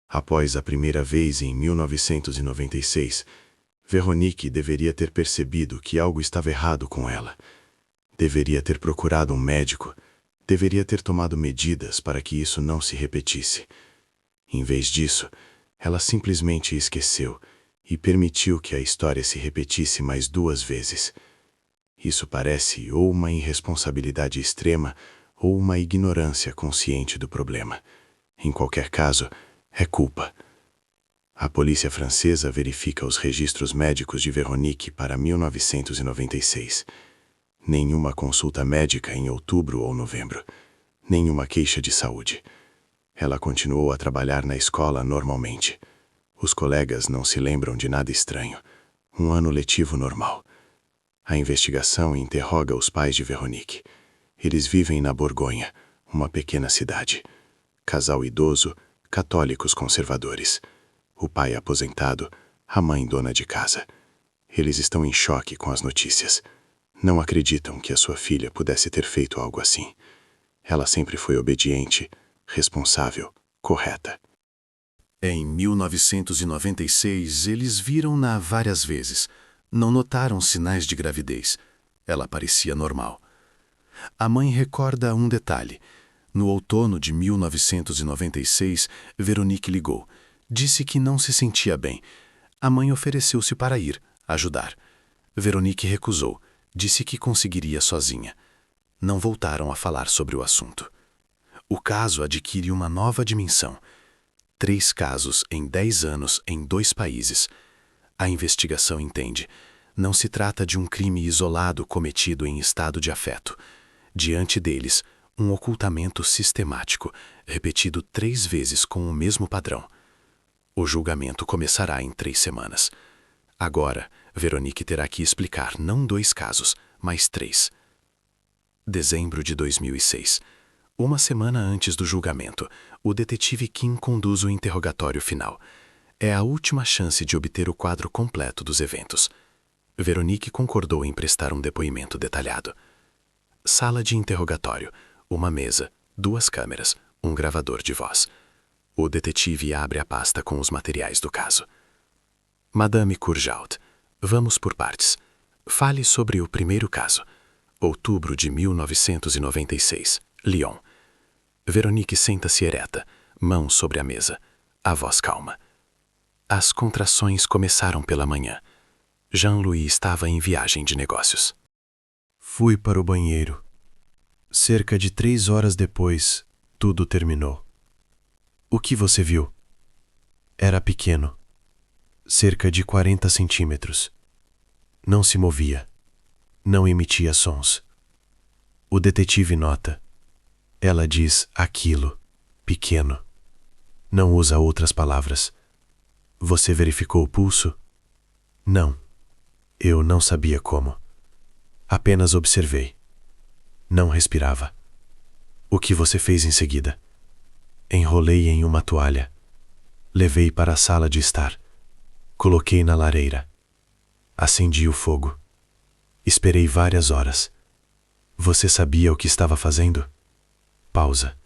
A: Após a primeira vez em 1996, Veronique deveria ter percebido que algo estava errado com ela. Deveria ter procurado um médico, deveria ter tomado medidas para que isso não se repetisse. Em vez disso, ela simplesmente esqueceu e permitiu que a história se repetisse mais 2 vezes. Isso parece ou uma irresponsabilidade extrema ou uma ignorância consciente do problema. Em qualquer caso, é culpa. A polícia francesa verifica os registros médicos de Veronique para 1996. Nenhuma consulta médica em outubro ou novembro. Nenhuma queixa de saúde. Ela continuou a trabalhar na escola normalmente. Os colegas não se lembram de nada estranho. Um ano letivo normal. A investigação interroga os pais de Veronique. Eles vivem na Borgonha, uma pequena cidade. Casal idoso, católicos conservadores. O pai aposentado, a mãe dona de casa. Eles estão em choque com as notícias. Não acreditam que a sua filha pudesse ter feito algo assim. Ela sempre foi obediente, responsável, correta.
H: Em 1996, eles viram-na várias vezes. Não notaram sinais de gravidez. Ela parecia normal. A mãe recorda um detalhe. No outono de 1996, Veronique ligou. Disse que não se sentia bem. A mãe ofereceu-se para ir, ajudar. Veronique recusou. Disse que conseguiria sozinha. Não voltaram a falar sobre o assunto. O caso adquire uma nova dimensão. 3 casos em 10 anos em 2 países. A investigação entende. Não se trata de um crime isolado cometido em estado de afeto. Diante deles, um ocultamento sistemático, repetido 3 vezes com o mesmo padrão. O julgamento começará em 3 semanas. Agora, Veronique terá que explicar não 2 casos, mas 3. Dezembro de 2006. Uma semana antes do julgamento, o detetive Kim conduz o interrogatório final. É a última chance de obter o quadro completo dos eventos. Veronique concordou em prestar um depoimento detalhado. Sala de interrogatório. Uma mesa, 2 câmeras, um gravador de voz. O detetive abre a pasta com os materiais do caso. Madame Courgeot, vamos por partes. Fale sobre o primeiro caso. Outubro de 1996, Lyon. Veronique senta-se ereta, mãos sobre a mesa, a voz calma. As contrações começaram pela manhã. Jean-Louis estava em viagem de negócios.
C: Fui para o banheiro. Cerca de 3 horas depois, tudo terminou. O que você viu? Era pequeno. Cerca de 40 centímetros. Não se movia. Não emitia sons. O detetive nota. Ela diz aquilo, pequeno. Não usa outras palavras. Você verificou o pulso? Não. Eu não sabia como. Apenas observei. Não respirava. O que você fez em seguida? Enrolei em uma toalha. Levei para a sala de estar. Coloquei na lareira. Acendi o fogo. Esperei várias horas. Você sabia o que estava fazendo? Pausa.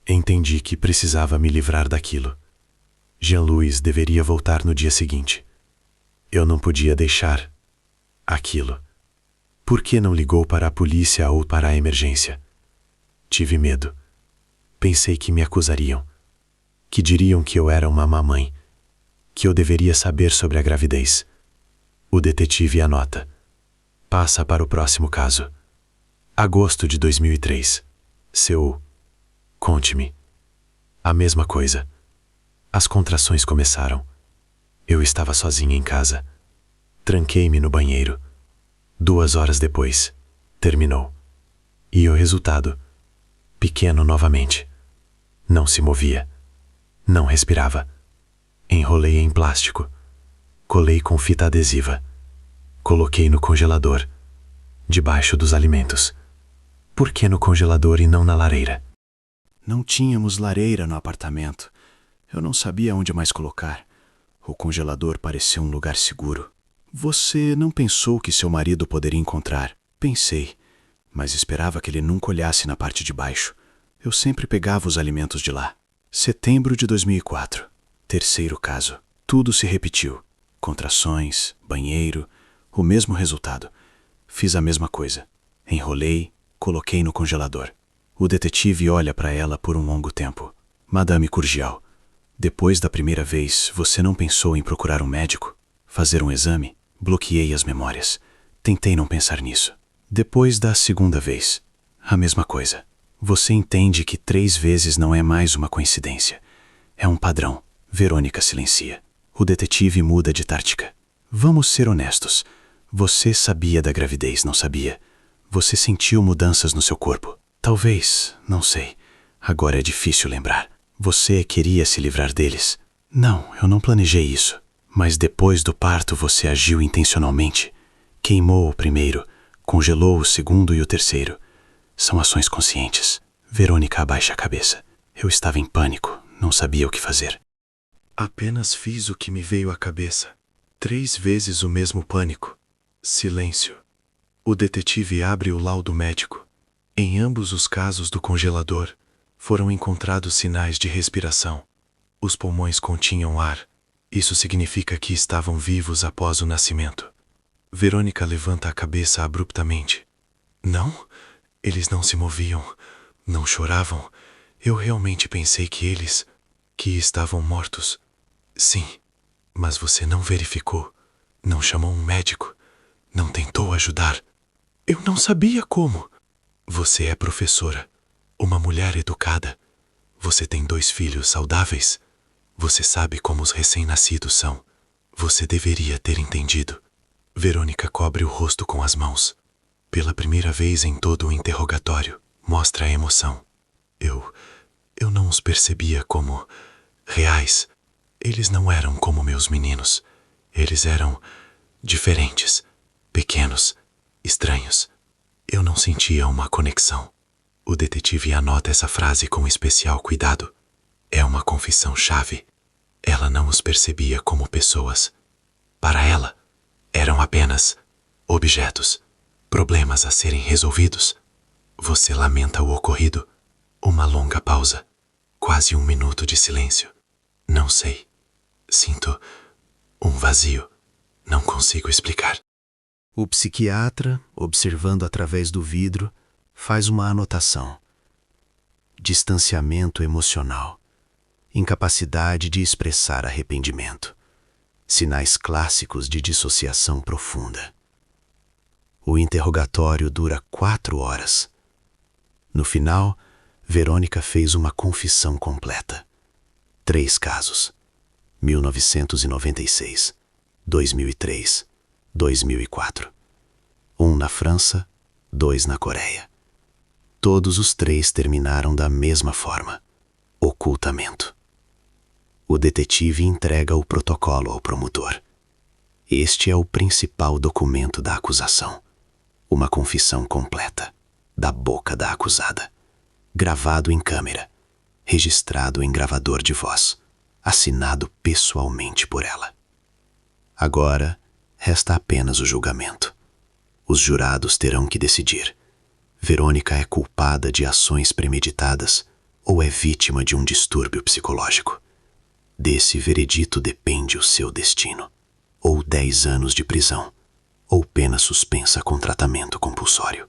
C: Entendi que precisava me livrar daquilo. Jean-Louis deveria voltar no dia seguinte. Eu não podia deixar aquilo. Por que não ligou para a polícia ou para a emergência? Tive medo. Pensei que me acusariam. Que diriam que eu era uma má mãe. Que eu deveria saber sobre a gravidez. O detetive anota. Passa para o próximo caso. Agosto de 2003. Seul. Conte-me. A mesma coisa. As contrações começaram. Eu estava sozinha em casa. Tranquei-me no banheiro. 2 horas depois, terminou. E o resultado? Pequeno novamente. Não se movia. Não respirava. Enrolei em plástico. Colei com fita adesiva. Coloquei no congelador, debaixo dos alimentos. Por que no congelador e não na lareira?
G: Não tínhamos lareira no apartamento. Eu não sabia onde mais colocar. O congelador pareceu um lugar seguro. Você não pensou que seu marido poderia encontrar? Pensei, mas esperava que ele nunca olhasse na parte de baixo. Eu sempre pegava os alimentos de lá. Setembro de 2004. Terceiro caso. Tudo se repetiu. Contrações, banheiro, o mesmo resultado. Fiz a mesma coisa. Enrolei, coloquei no congelador. O detetive olha para ela por um longo tempo. Madame Courgial, depois da primeira vez, você não pensou em procurar um médico? Fazer um exame? Bloqueei as memórias. Tentei não pensar nisso. Depois da segunda vez, a mesma coisa. Você entende que 3 vezes não é mais uma coincidência. É um padrão. Verônica silencia. O detetive muda de tática. Vamos ser honestos. Você sabia da gravidez, não sabia? Você sentiu mudanças no seu corpo? Talvez, não sei. Agora é difícil lembrar. Você queria se livrar deles? Não, eu não planejei isso. Mas depois do parto você agiu intencionalmente. Queimou o primeiro, congelou o segundo e o terceiro. São ações conscientes. Verônica abaixa a cabeça. Eu estava em pânico, não sabia o que fazer.
C: Apenas fiz o que me veio à cabeça. 3 vezes o mesmo pânico. Silêncio. O detetive abre o laudo médico. Em ambos os casos do congelador, foram encontrados sinais de respiração. Os pulmões continham ar. Isso significa que estavam vivos após o nascimento. Verônica levanta a cabeça abruptamente. Não, eles não se moviam, não choravam. Eu realmente pensei que estavam mortos. Sim, mas você não verificou, não chamou um médico, não tentou ajudar. Eu não sabia como. Você é professora, uma mulher educada. Você tem 2 filhos saudáveis. Você sabe como os recém-nascidos são. Você deveria ter entendido. Verônica cobre o rosto com as mãos. Pela primeira vez em todo o interrogatório, mostra a emoção. Eu não os percebia como reais. Eles não eram como meus meninos. Eles eram diferentes, pequenos, estranhos. Eu não sentia uma conexão. O detetive anota essa frase com especial cuidado. É uma confissão-chave. Ela não os percebia como pessoas. Para ela, eram apenas objetos, problemas a serem resolvidos. Você lamenta o ocorrido. Uma longa pausa. Quase 1 minuto de silêncio. Não sei. Sinto um vazio. Não consigo explicar.
G: O psiquiatra, observando através do vidro, faz uma anotação. Distanciamento emocional. Incapacidade de expressar arrependimento. Sinais clássicos de dissociação profunda. O interrogatório dura 4 horas. No final, Verônica fez uma confissão completa. 3 casos. 1996, 2003, 2004. 1 na França, 2 na Coreia. Todos os 3 terminaram da mesma forma: ocultamento. O detetive entrega o protocolo ao promotor. Este é o principal documento da acusação. Uma confissão completa, da boca da acusada. Gravado em câmera, registrado em gravador de voz, assinado pessoalmente por ela. Agora, resta apenas o julgamento. Os jurados terão que decidir. Verônica é culpada de ações premeditadas ou é vítima de um distúrbio psicológico? Desse veredito depende o seu destino. Ou 10 anos de prisão, ou pena suspensa com tratamento compulsório.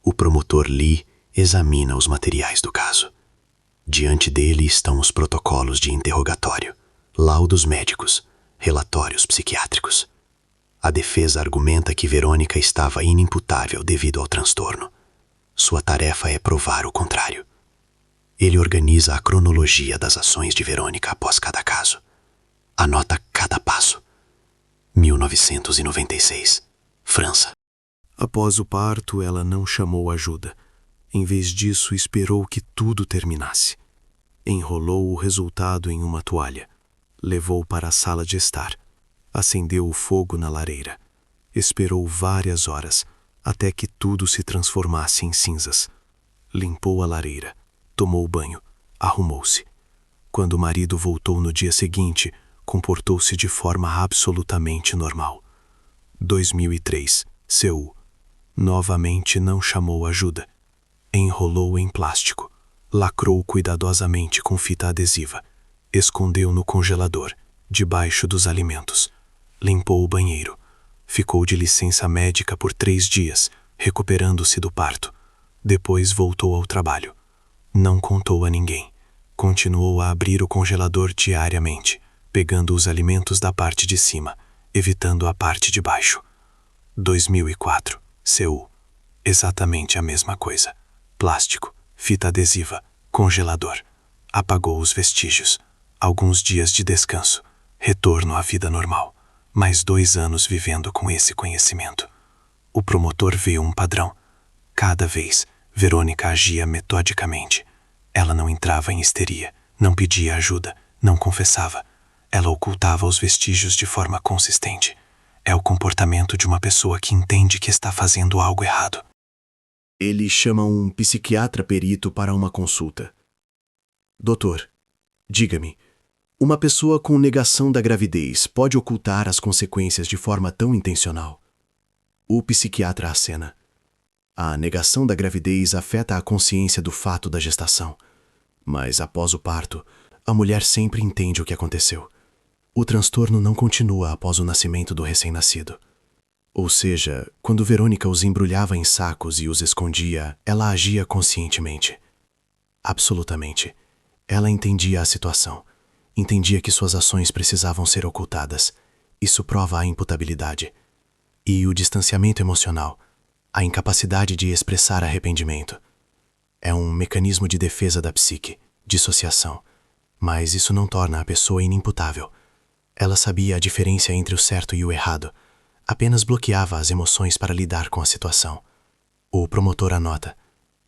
G: O promotor Lee examina os materiais do caso. Diante dele estão os protocolos de interrogatório, laudos médicos, relatórios psiquiátricos. A defesa argumenta que Verônica estava inimputável devido ao transtorno. Sua tarefa é provar o contrário. Ele organiza a cronologia das ações de Verônica após cada caso. Anota cada passo. 1996, França.
B: Após o parto, ela não chamou ajuda. Em vez disso, esperou que tudo terminasse. Enrolou o resultado em uma toalha. Levou para a sala de estar. Acendeu o fogo na lareira. Esperou várias horas, até que tudo se transformasse em cinzas. Limpou a lareira. Tomou banho, arrumou-se. Quando o marido voltou no dia seguinte, comportou-se de forma absolutamente normal. 2003, Seul. Novamente não chamou ajuda. Enrolou em plástico. Lacrou cuidadosamente com fita adesiva. Escondeu no congelador, debaixo dos alimentos. Limpou o banheiro. Ficou de licença médica por 3 dias, recuperando-se do parto. Depois voltou ao trabalho. Não contou a ninguém. Continuou a abrir o congelador diariamente, pegando os alimentos da parte de cima, evitando a parte de baixo. 2004, Seul. Exatamente a mesma coisa. Plástico, fita adesiva, congelador. Apagou os vestígios. Alguns dias de descanso. Retorno à vida normal. Mais 2 anos vivendo com esse conhecimento. O promotor viu um padrão. Cada vez, Verônica agia metodicamente. Ela não entrava em histeria, não pedia ajuda, não confessava. Ela ocultava os vestígios de forma consistente. É o comportamento de uma pessoa que entende que está fazendo algo errado.
A: Ele chama um psiquiatra perito para uma consulta. Doutor, diga-me, uma pessoa com negação da gravidez pode ocultar as consequências de forma tão intencional? O psiquiatra acena. A negação da gravidez afeta a consciência do fato da gestação. Mas após o parto, a mulher sempre entende o que aconteceu. O transtorno não continua após o nascimento do recém-nascido. Ou seja, quando Verônica os embrulhava em sacos e os escondia, ela agia conscientemente. Absolutamente. Ela entendia a situação. Entendia que suas ações precisavam ser ocultadas. Isso prova a imputabilidade. E o distanciamento emocional, a incapacidade de expressar arrependimento. É um mecanismo de defesa da psique, dissociação. Mas isso não torna a pessoa inimputável. Ela sabia a diferença entre o certo e o errado. Apenas bloqueava as emoções para lidar com a situação. O promotor anota.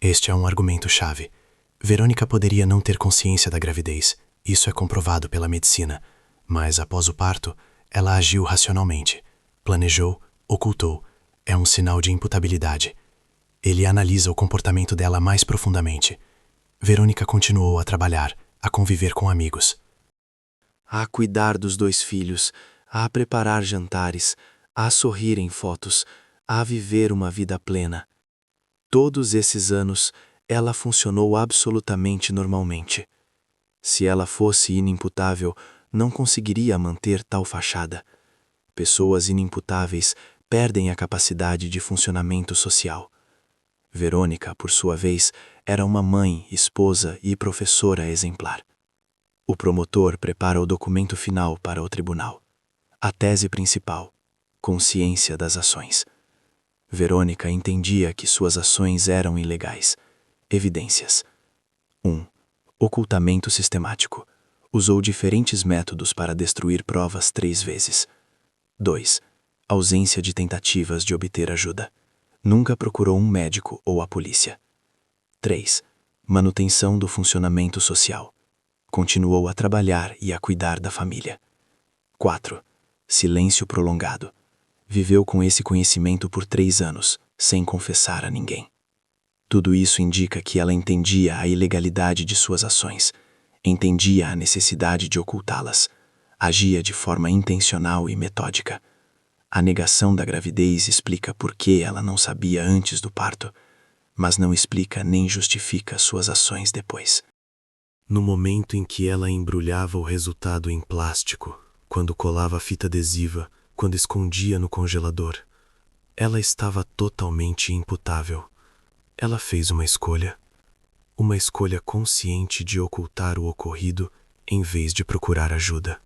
A: Este é um argumento-chave. Verônica poderia não ter consciência da gravidez. Isso é comprovado pela medicina. Mas após o parto, ela agiu racionalmente. Planejou, ocultou. É um sinal de imputabilidade. Ele analisa o comportamento dela mais profundamente. Verônica continuou a trabalhar, a conviver com amigos.
F: A cuidar dos 2 filhos, a preparar jantares, a sorrir em fotos, a viver uma vida plena. Todos esses anos, ela funcionou absolutamente normalmente. Se ela fosse inimputável, não conseguiria manter tal fachada. Pessoas inimputáveis perdem a capacidade de funcionamento social. Verônica, por sua vez, era uma mãe, esposa e professora exemplar. O promotor prepara o documento final para o tribunal. A tese principal: consciência das ações. Verônica entendia que suas ações eram ilegais. Evidências: 1. Ocultamento sistemático. Usou diferentes métodos para destruir provas 3 vezes. 2. Ausência de tentativas de obter ajuda. Nunca procurou um médico ou a polícia. 3. Manutenção do funcionamento social. Continuou a trabalhar e a cuidar da família. 4. Silêncio prolongado. Viveu com esse conhecimento por 3 anos, sem confessar a ninguém. Tudo isso indica que ela entendia a ilegalidade de suas ações, entendia a necessidade de ocultá-las, agia de forma intencional e metódica. A negação da gravidez explica por que ela não sabia antes do parto, mas não explica nem justifica suas ações depois.
B: No momento em que ela embrulhava o resultado em plástico, quando colava fita adesiva, quando escondia no congelador, ela estava totalmente imputável. Ela fez uma escolha consciente de ocultar o ocorrido em vez de procurar ajuda.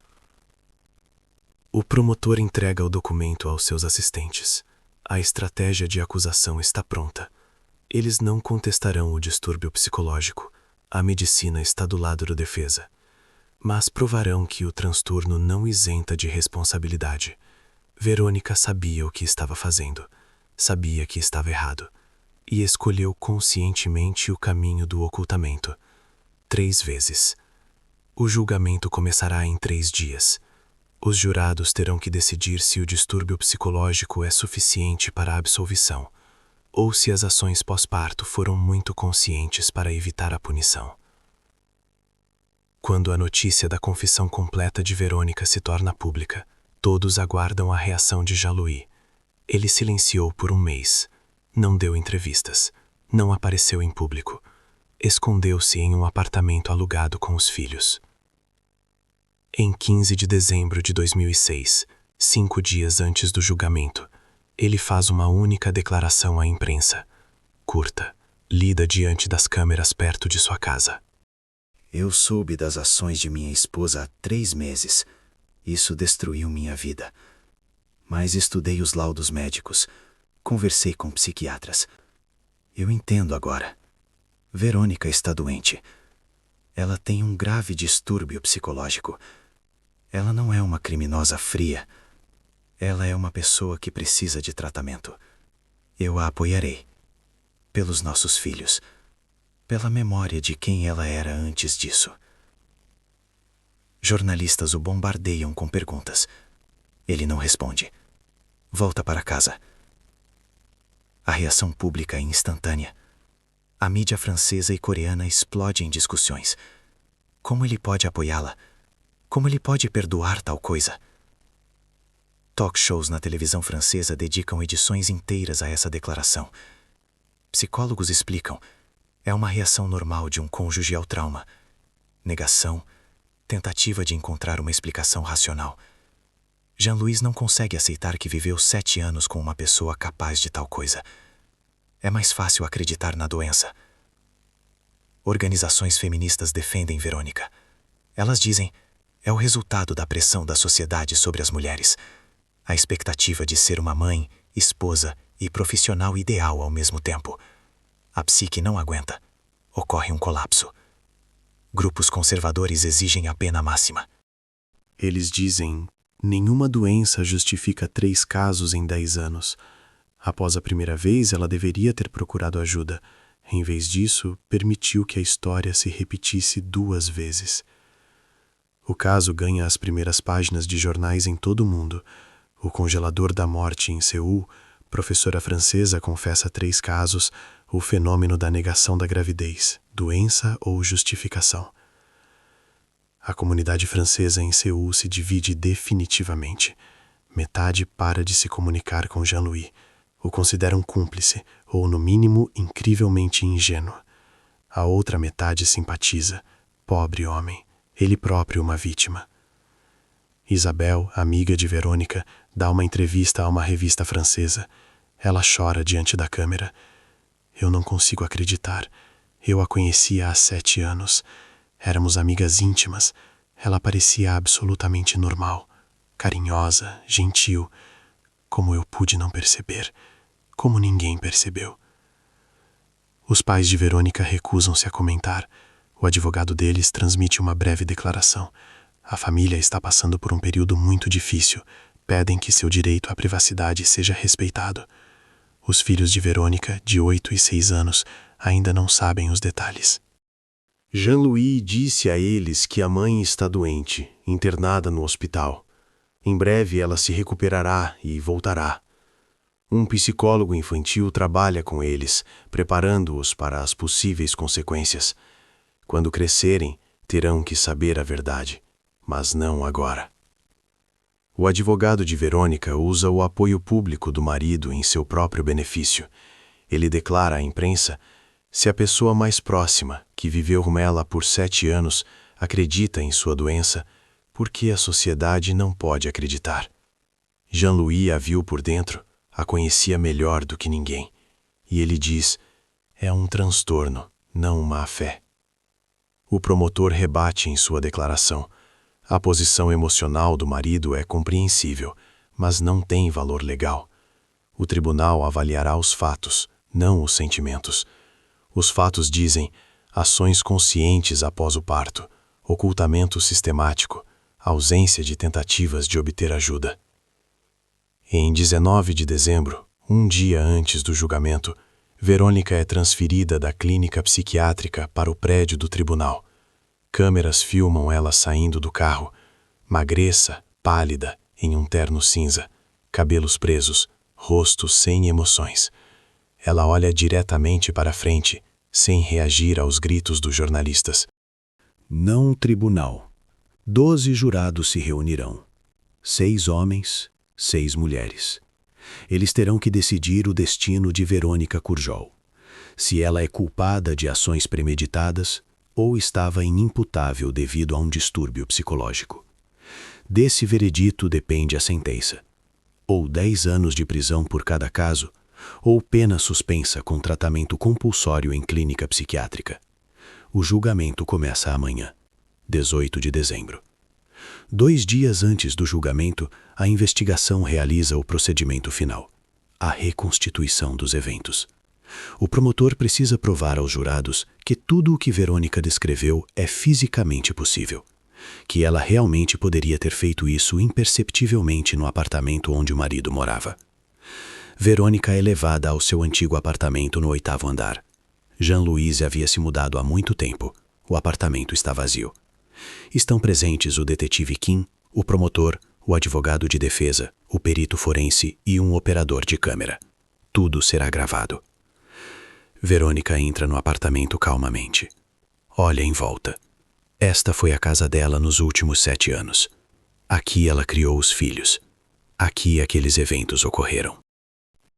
B: O promotor entrega o documento aos seus assistentes. A estratégia de acusação está pronta. Eles não contestarão o distúrbio psicológico. A medicina está do lado da defesa. Mas provarão que o transtorno não isenta de responsabilidade. Verônica sabia o que estava fazendo, sabia que estava errado, e escolheu conscientemente o caminho do ocultamento. 3 vezes. O julgamento começará em 3 dias. Os jurados terão que decidir se o distúrbio psicológico é suficiente para a absolvição, ou se as ações pós-parto foram muito conscientes para evitar a punição. Quando a notícia da confissão completa de Verônica se torna pública, todos aguardam a reação de Jean-Louis. Ele silenciou por 1 mês, não deu entrevistas, não apareceu em público, escondeu-se em um apartamento alugado com os filhos. Em 15 de dezembro de 2006, 5 dias antes do julgamento, ele faz uma única declaração à imprensa, curta, lida diante das câmeras perto de sua casa.
G: Eu soube das ações de minha esposa há 3 meses. Isso destruiu minha vida. Mas estudei os laudos médicos, conversei com psiquiatras. Eu entendo agora. Verônica está doente. Ela tem um grave distúrbio psicológico. Ela não é uma criminosa fria. Ela é uma pessoa que precisa de tratamento. Eu a apoiarei. Pelos nossos filhos. Pela memória de quem ela era antes disso. Jornalistas o bombardeiam com perguntas. Ele não responde. Volta para casa. A reação pública é instantânea. A mídia francesa e coreana explode em discussões. Como ele pode apoiá-la? Como ele pode perdoar tal coisa? Talk shows na televisão francesa dedicam edições inteiras a essa declaração. Psicólogos explicam. É uma reação normal de um cônjuge ao trauma. Negação, tentativa de encontrar uma explicação racional. Jean-Louis não consegue aceitar que viveu 7 anos com uma pessoa capaz de tal coisa. É mais fácil acreditar na doença. Organizações feministas defendem Verônica. Elas dizem, é o resultado da pressão da sociedade sobre as mulheres. A expectativa de ser uma mãe, esposa e profissional ideal ao mesmo tempo. A psique não aguenta. Ocorre um colapso. Grupos conservadores exigem a pena máxima.
E: Eles dizem, nenhuma doença justifica 3 casos em 10 anos. Após a primeira vez, ela deveria ter procurado ajuda. Em vez disso, permitiu que a história se repetisse 2 vezes. O caso ganha as primeiras páginas de jornais em todo o mundo. O congelador da morte em Seul, professora francesa confessa 3 casos, o fenômeno da negação da gravidez, doença ou justificação. A comunidade francesa em Seul se divide definitivamente. Metade para de se comunicar com Jean-Louis, o considera um cúmplice, ou no mínimo incrivelmente ingênuo. A outra metade simpatiza, pobre homem, ele próprio uma vítima. Isabel, amiga de Verônica,
B: Dá uma entrevista a uma revista francesa. Ela chora diante da câmera. Eu não consigo acreditar. Eu a conhecia há 7 anos. Éramos amigas íntimas. Ela parecia absolutamente normal, carinhosa, gentil. Como eu pude não perceber? Como ninguém percebeu? Os pais de Verônica recusam-se a comentar. O advogado deles transmite uma breve declaração. A família está passando por um período muito difícil. Pedem que seu direito à privacidade seja respeitado. Os filhos de Verônica, de 8 e 6 anos, ainda não sabem os detalhes.
A: Jean-Louis disse a eles que a mãe está doente, internada no hospital. Em breve ela se recuperará e voltará. Um psicólogo infantil trabalha com eles, preparando-os para as possíveis consequências. Quando crescerem, terão que saber a verdade, mas não agora. O advogado de Verônica usa o apoio público do marido em seu próprio benefício. Ele declara à imprensa: se a pessoa mais próxima, que viveu com ela por 7 anos, acredita em sua doença, por que a sociedade não pode acreditar? Jean-Louis a viu por dentro, a conhecia melhor do que ninguém. E ele diz: é um transtorno, não uma má-fé. O promotor rebate em sua declaração: a posição emocional do marido é compreensível, mas não tem valor legal. O tribunal avaliará os fatos, não os sentimentos. Os fatos dizem ações conscientes após o parto, ocultamento sistemático, ausência de tentativas de obter ajuda. Em 19 de dezembro, um dia antes do julgamento, Verônica é transferida da clínica psiquiátrica para o prédio do tribunal. Câmeras filmam ela saindo do carro, magreça, pálida, em um terno cinza, cabelos presos, rosto sem emoções. Ela olha diretamente para frente, sem reagir aos gritos dos jornalistas.
C: Não tribunal. 12 jurados se reunirão. 6 homens, 6 mulheres. Eles terão que decidir o destino de Verônica Courgeot. Se ela é culpada de ações premeditadas ou estava inimputável devido a um distúrbio psicológico. Desse veredito depende a sentença. Ou 10 anos de prisão por cada caso, ou pena suspensa com tratamento compulsório em clínica psiquiátrica. O julgamento começa amanhã, 18 de dezembro. 2 dias antes do julgamento, a investigação realiza o procedimento final, a reconstituição dos eventos. O promotor precisa provar aos jurados que tudo o que Verônica descreveu é fisicamente possível, que ela realmente poderia ter feito isso imperceptivelmente no apartamento onde o marido morava. Verônica é levada ao seu antigo apartamento no 8º andar. Jean-Louis havia se mudado há muito tempo. O apartamento está vazio. Estão presentes o detetive Kim, o promotor, o advogado de defesa, o perito forense e um operador de câmera. Tudo será gravado. Verônica entra no apartamento calmamente. Olha em volta. Esta foi a casa dela nos últimos 7 anos. Aqui ela criou os filhos. Aqui aqueles eventos ocorreram.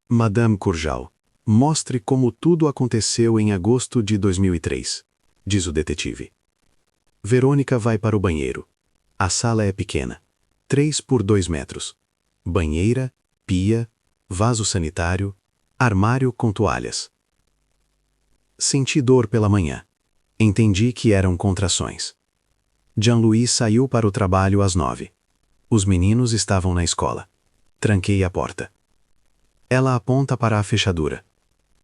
A: Madame Courgeot, mostre como tudo aconteceu em agosto de 2003, diz o detetive. Verônica vai para o banheiro. A sala é pequena, 3 por 2 metros. Banheira, pia, vaso sanitário, armário com toalhas. Senti dor pela manhã. Entendi que eram contrações. Jean-Louis saiu para o trabalho às 9. Os meninos estavam na escola. Tranquei a porta. Ela aponta para a fechadura.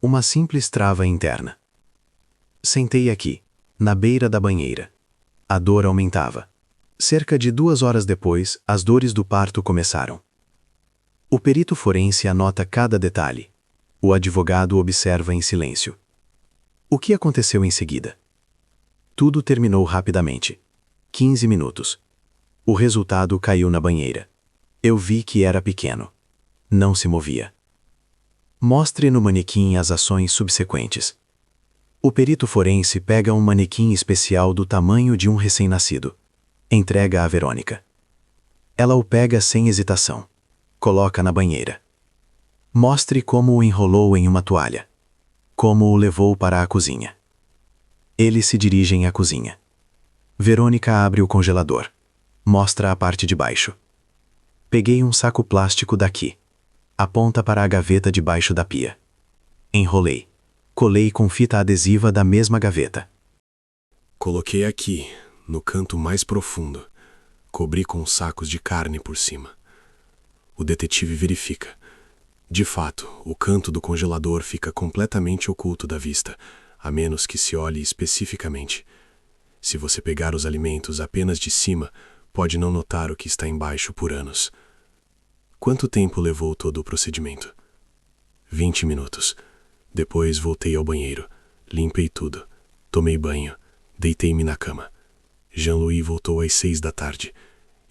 A: Uma simples trava interna. Sentei aqui, na beira da banheira. A dor aumentava. Cerca de 2 horas depois, as dores do parto começaram. O perito forense anota cada detalhe. O advogado observa em silêncio. O que aconteceu em seguida? Tudo terminou rapidamente. 15 minutos. O resultado caiu na banheira. Eu vi que era pequeno. Não se movia. Mostre no manequim as ações subsequentes. O perito forense pega um manequim especial do tamanho de um recém-nascido. Entrega a Verônica. Ela o pega sem hesitação. Coloca na banheira. Mostre como o enrolou em uma toalha. Como o levou para a cozinha. Eles se dirigem à cozinha. Verônica abre o congelador. Mostra a parte de baixo.
C: Peguei um saco plástico daqui. Aponta para a gaveta debaixo da pia. Enrolei. Colei com fita adesiva da mesma gaveta.
B: Coloquei aqui, no canto mais profundo. Cobri com sacos de carne por cima. O detetive verifica. De fato, o canto do congelador fica completamente oculto da vista, a menos que se olhe especificamente. Se você pegar os alimentos apenas de cima, pode não notar o que está embaixo por anos. Quanto tempo levou todo o procedimento? 20 minutos. Depois voltei ao banheiro, limpei tudo, tomei banho, deitei-me na cama. Jean-Louis voltou às 6 da tarde.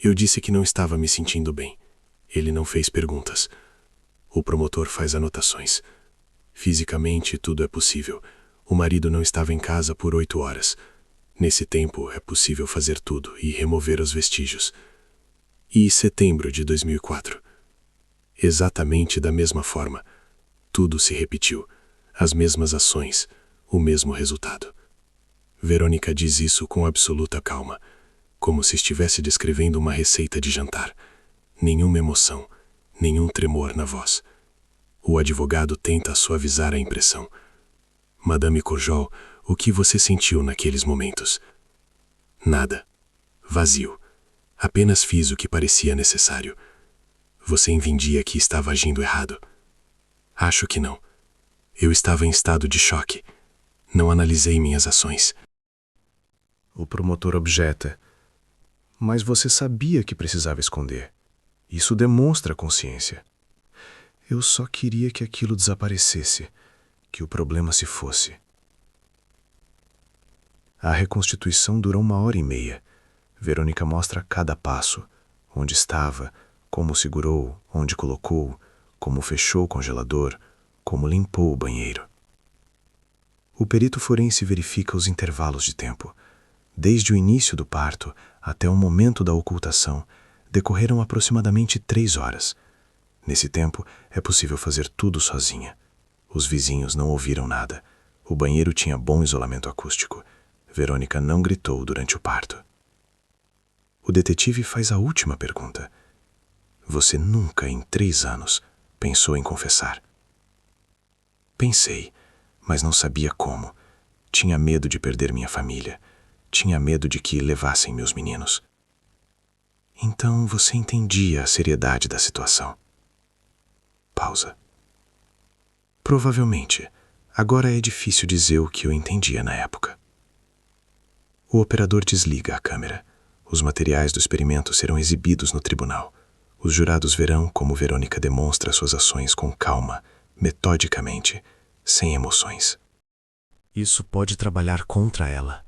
B: Eu disse que não estava me sentindo bem. Ele não fez perguntas. O promotor faz anotações. Fisicamente, tudo é possível. O marido não estava em casa por 8 horas. Nesse tempo, é possível fazer tudo e remover os vestígios. E setembro de 2004. Exatamente da mesma forma. Tudo se repetiu. As mesmas ações, o mesmo resultado. Verônica diz isso com absoluta calma, como se estivesse descrevendo uma receita de jantar. Nenhuma emoção, nenhum tremor na voz. O advogado tenta suavizar a impressão. Madame Courgeot, o que você sentiu naqueles momentos? Nada. Vazio. Apenas fiz o que parecia necessário. Você entendia que estava agindo errado? Acho que não. Eu estava em estado de choque. Não analisei minhas ações.
C: O promotor objeta. Mas você sabia que precisava esconder. Isso demonstra consciência. Eu só queria que aquilo desaparecesse, que o problema se fosse. A reconstituição durou 1h30. Verônica mostra cada passo, onde estava, como segurou, onde colocou, como fechou o congelador, como limpou o banheiro. O perito forense verifica os intervalos de tempo. Desde o início do parto até o momento da ocultação, decorreram aproximadamente 3 horas. Nesse tempo, é possível fazer tudo sozinha. Os vizinhos não ouviram nada. O banheiro tinha bom isolamento acústico. Verônica não gritou durante o parto. O detetive faz a última pergunta. Você nunca, em 3 anos, pensou em confessar? Pensei, mas não sabia como. Tinha medo de perder minha família. Tinha medo de que levassem meus meninos. Então você entendia a seriedade da situação. Pausa. Provavelmente. Agora é difícil dizer o que eu entendia na época. O operador desliga a câmera. Os materiais do experimento serão exibidos no tribunal. Os jurados verão como Verônica demonstra suas ações com calma, metodicamente, sem emoções. Isso pode trabalhar contra ela.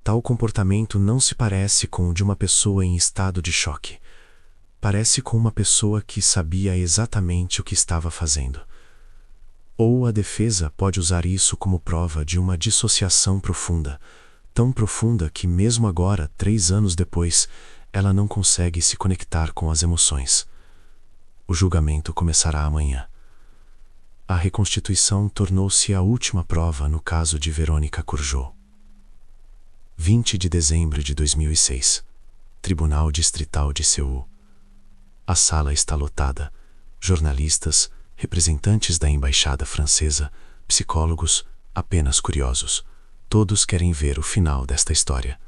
C: Tal comportamento não se parece com o de uma pessoa em estado de choque. Parece com uma pessoa que sabia exatamente o que estava fazendo. Ou a defesa pode usar isso como prova de uma dissociação profunda, tão profunda que mesmo agora, 3 anos depois, ela não consegue se conectar com as emoções. O julgamento começará amanhã. A reconstituição tornou-se a última prova no caso de Verônica Courgeot. 20 de dezembro de 2006. Tribunal Distrital de Seul. A sala está lotada. Jornalistas, representantes da embaixada francesa, psicólogos, apenas curiosos. Todos querem ver o final desta história.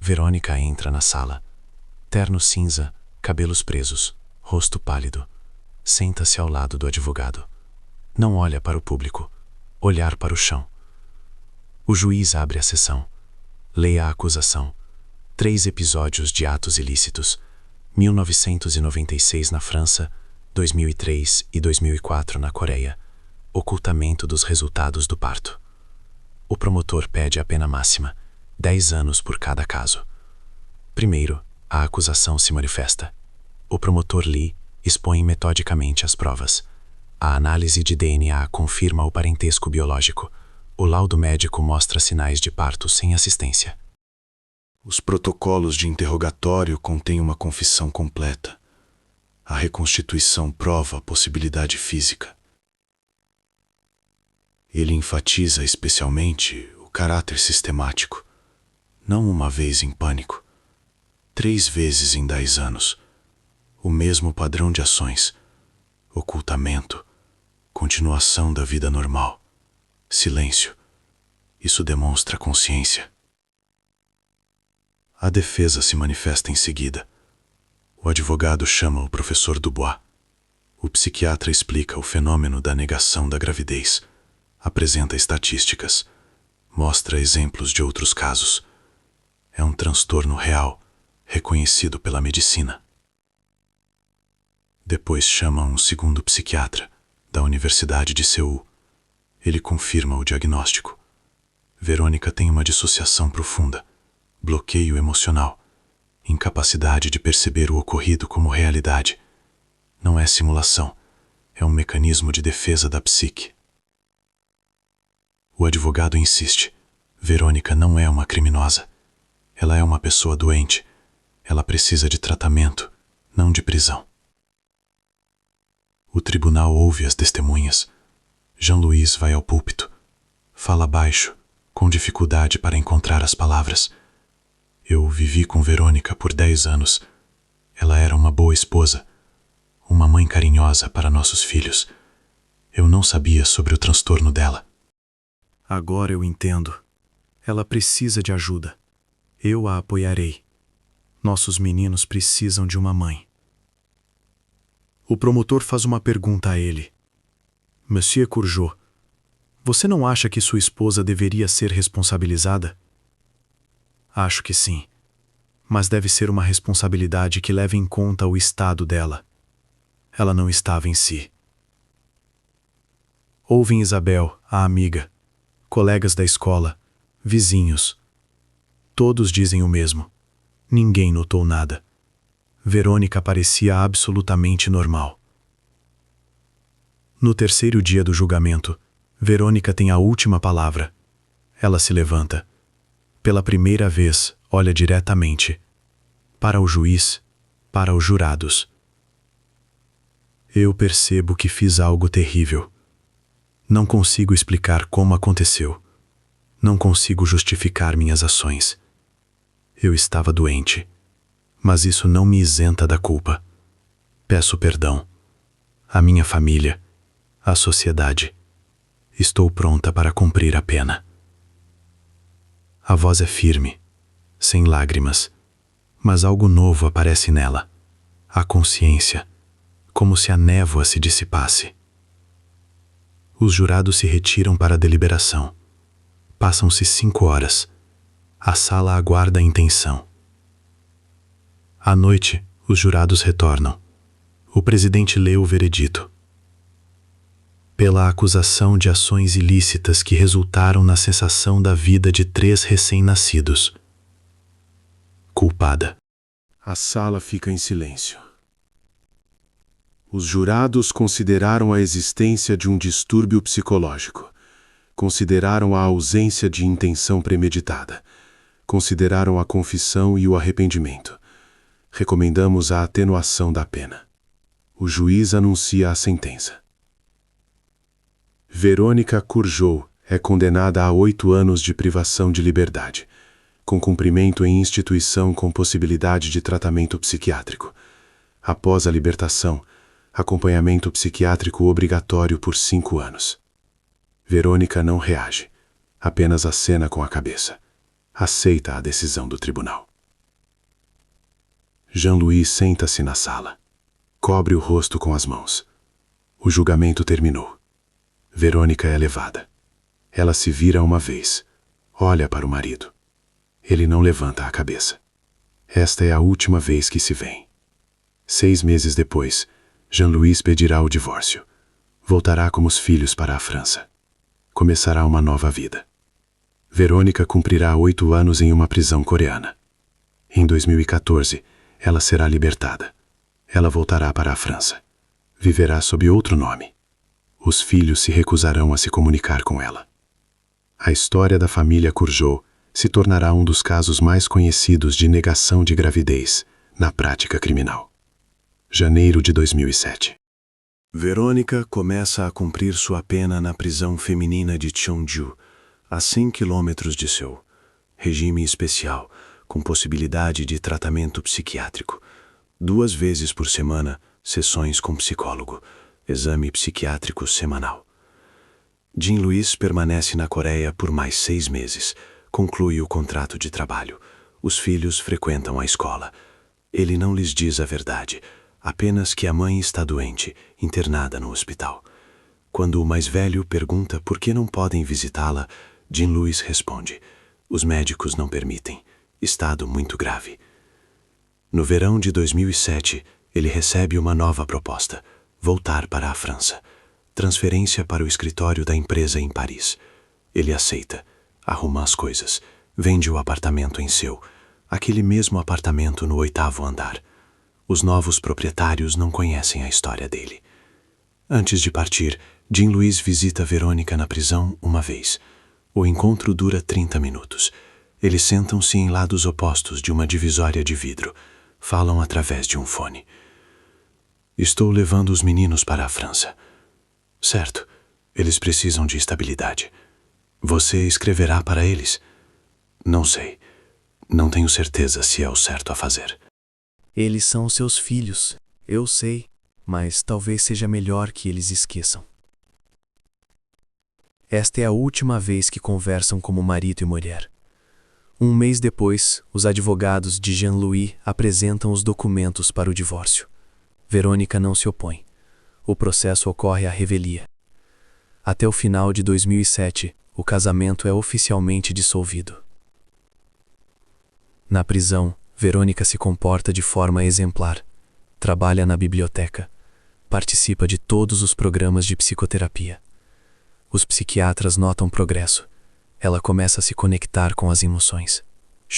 C: Verônica entra na sala. Terno cinza, cabelos presos, rosto pálido. Senta-se ao lado do advogado. Não olha para o público. Olhar para o chão. O juiz abre a sessão. Leia a acusação. 3 episódios de atos ilícitos. 1996 na França, 2003 e 2004 na Coreia. Ocultamento dos resultados do parto. O promotor pede a pena máxima, 10 anos por cada caso. Primeiro, a acusação se manifesta. O promotor Lee expõe metodicamente as provas. A análise de DNA confirma o parentesco biológico. O laudo médico mostra sinais de parto sem assistência.
D: Os protocolos de interrogatório contêm uma confissão completa. A reconstituição prova a possibilidade física. Ele enfatiza especialmente o caráter sistemático. Não uma vez em pânico. 3 vezes em 10 anos.
C: O mesmo padrão de ações. Ocultamento. Continuação da vida normal. Silêncio. Isso demonstra consciência. A defesa se manifesta em seguida. O advogado chama o professor Dubois. O psiquiatra explica o fenômeno da negação da gravidez. Apresenta estatísticas. Mostra exemplos de outros casos. É um transtorno real, reconhecido pela medicina. Depois chama um segundo psiquiatra, da Universidade de Seul. Ele confirma o diagnóstico. Verônica tem uma dissociação profunda, bloqueio emocional, incapacidade de perceber o ocorrido como realidade. Não é simulação, é um mecanismo de defesa da psique. O advogado insiste. Verônica não é uma criminosa. Ela é uma pessoa doente. Ela precisa de tratamento, não de prisão. O tribunal ouve as testemunhas. Jean-Louis vai ao púlpito. Fala baixo, com dificuldade para encontrar as palavras. Eu vivi com Verônica por 10 anos. Ela era uma boa esposa, uma mãe carinhosa para nossos filhos. Eu não sabia sobre o transtorno dela.
E: Agora eu entendo. Ela precisa de ajuda. Eu a apoiarei. Nossos meninos precisam de uma mãe. O promotor faz uma pergunta a ele. Monsieur Courgeot, você não acha que sua esposa deveria ser responsabilizada? Acho que sim. Mas deve ser uma responsabilidade que leve em conta o estado dela. Ela não estava em si. Ouvem Isabel, a amiga, colegas da escola, vizinhos. Todos dizem o mesmo. Ninguém notou nada. Verônica parecia absolutamente normal. No terceiro dia do julgamento, Verônica tem a última palavra. Ela se levanta. Pela primeira vez, olha diretamente. Para o juiz, para os jurados. Eu percebo que fiz algo terrível. Não consigo explicar como aconteceu. Não consigo justificar minhas ações. Eu estava doente. Mas isso não me isenta da culpa. Peço perdão. A minha família, a sociedade. Estou pronta para cumprir a pena. A voz é firme, sem lágrimas, mas algo novo aparece nela. A consciência, como se a névoa se dissipasse. Os jurados se retiram para a deliberação. Passam-se 5 horas. A sala aguarda a intenção. À noite, os jurados retornam. O presidente lê o veredito. Pela acusação de ações ilícitas que resultaram na cessação da vida de 3 recém-nascidos. Culpada.
B: A sala fica em silêncio. Os jurados consideraram a existência de um distúrbio psicológico. Consideraram a ausência de intenção premeditada. Consideraram a confissão e o arrependimento. Recomendamos a atenuação da pena. O juiz anuncia a sentença. Verônica Courgeot é condenada a 8 anos de privação de liberdade, com cumprimento em instituição com possibilidade de tratamento psiquiátrico. Após a libertação, acompanhamento psiquiátrico obrigatório por 5 anos. Verônica não reage, apenas acena com a cabeça. Aceita a decisão do tribunal. Jean-Louis senta-se na sala. Cobre o rosto com as mãos. O julgamento terminou. Verônica é levada. Ela se vira uma vez. Olha para o marido. Ele não levanta a cabeça. Esta é a última vez que se veem. 6 meses depois, Jean-Louis pedirá o divórcio. Voltará com os filhos para a França. Começará uma nova vida. Verônica cumprirá 8 anos em uma prisão coreana. Em 2014, ela será libertada. Ela voltará para a França. Viverá sob outro nome. Os filhos se recusarão a se comunicar com ela. A história da família Courgeot se tornará um dos casos mais conhecidos de negação de gravidez na prática criminal. Janeiro de 2007.
A: Verônica começa a cumprir sua pena na prisão feminina de Cheongju, a 100 quilômetros de Seul. Regime especial, com possibilidade de tratamento psiquiátrico.
C: 2 vezes por semana, sessões com psicólogo, exame psiquiátrico semanal. Jean-Louis permanece na Coreia por mais 6 meses, conclui o contrato de trabalho. Os filhos frequentam a escola. Ele não lhes diz a verdade, apenas que a mãe está doente, internada no hospital. Quando o mais velho pergunta por que não podem visitá-la, Jean-Louis responde: os médicos não permitem. Estado muito grave. No verão de 2007, ele recebe uma nova proposta: voltar para a França. Transferência para o escritório da empresa em Paris. Ele aceita, arruma as coisas, vende o apartamento em seu, aquele mesmo apartamento no 8º andar. Os novos proprietários não conhecem a história dele. Antes de partir, Jean-Louis visita Verônica na prisão uma vez. O encontro dura 30 minutos. Eles sentam-se em lados opostos de uma divisória de vidro. Falam através de um fone. Estou levando os meninos para a França. Certo, eles precisam de estabilidade. Você escreverá para eles? Não sei. Não tenho certeza se é o certo a fazer.
G: Eles são seus filhos, eu sei, mas talvez seja melhor que eles esqueçam. Esta é a última vez que conversam como marido e mulher. Um mês depois, os advogados de Jean-Louis apresentam os documentos para o divórcio. Verônica não se opõe. O processo ocorre à revelia. Até o final de 2007, o casamento é oficialmente dissolvido. Na prisão, Verônica se comporta de forma exemplar. Trabalha na biblioteca. Participa de todos os programas de psicoterapia. Os psiquiatras notam progresso. Ela começa a se conectar com as emoções.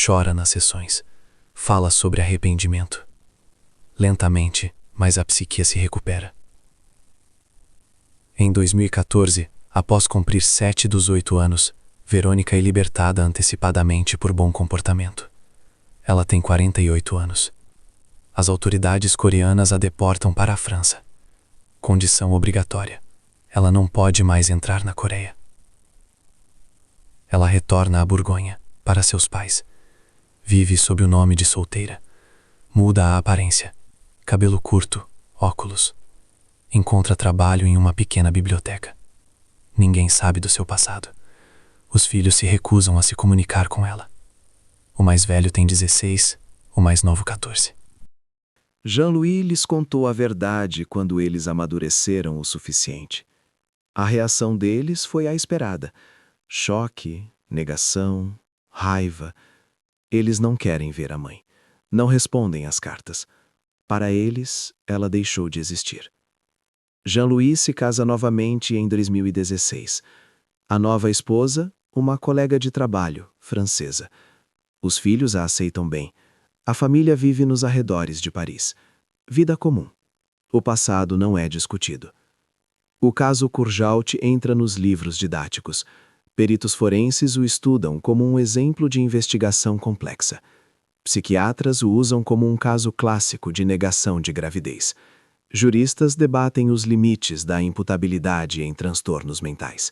G: Chora nas sessões. Fala sobre arrependimento. Lentamente, mas a psique se recupera. Em 2014, após cumprir 7 dos 8 anos, Verônica é libertada antecipadamente por bom comportamento. Ela tem 48 anos. As autoridades coreanas a deportam para a França. Condição obrigatória. Ela não pode mais entrar na Coreia. Ela retorna à Borgonha, para seus pais. Vive sob o nome de solteira. Muda a aparência. Cabelo curto, óculos. Encontra trabalho em uma pequena biblioteca. Ninguém sabe do seu passado. Os filhos se recusam a se comunicar com ela. O mais velho tem 16, o mais novo 14.
C: Jean-Louis lhes contou a verdade quando eles amadureceram o suficiente. A reação deles foi a esperada. Choque, negação, raiva. Eles não querem ver a mãe. Não respondem às cartas. Para eles, ela deixou de existir. Jean-Louis se casa novamente em 2016. A nova esposa, uma colega de trabalho, francesa. Os filhos a aceitam bem. A família vive nos arredores de Paris. Vida comum. O passado não é discutido. O caso Kurjaut entra nos livros didáticos. Peritos forenses o estudam como um exemplo de investigação complexa. Psiquiatras o usam como um caso clássico de negação de gravidez. Juristas debatem os limites da imputabilidade em transtornos mentais.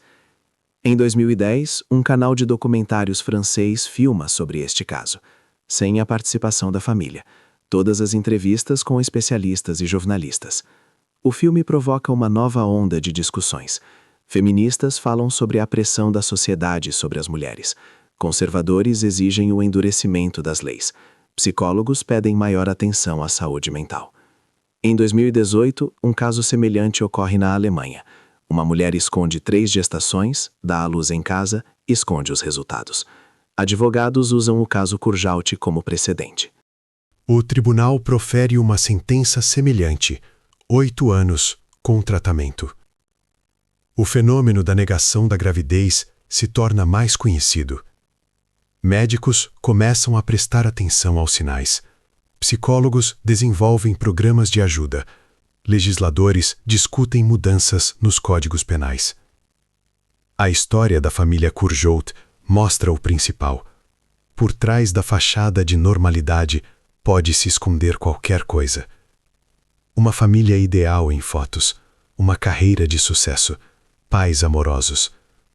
C: Em 2010, um canal de documentários francês filma sobre este caso, sem a participação da família, todas as entrevistas com especialistas e jornalistas. O filme provoca uma nova onda de discussões. Feministas falam sobre a pressão da sociedade sobre as mulheres. Conservadores exigem o endurecimento das leis. Psicólogos pedem maior atenção à saúde mental. Em 2018, um caso semelhante ocorre na Alemanha. Uma mulher esconde 3 gestações, dá à luz em casa e esconde os resultados. Advogados usam o caso Kurjaut como precedente.
B: O tribunal profere uma sentença semelhante, 8 anos, com tratamento. O fenômeno da negação da gravidez se torna mais conhecido. Médicos começam a prestar atenção aos sinais. Psicólogos desenvolvem programas de ajuda. Legisladores discutem mudanças nos códigos penais. A história da família Kurjaut mostra o principal. Por trás da fachada de normalidade pode se esconder qualquer coisa. Uma família ideal em fotos, uma carreira de sucesso, pais amorosos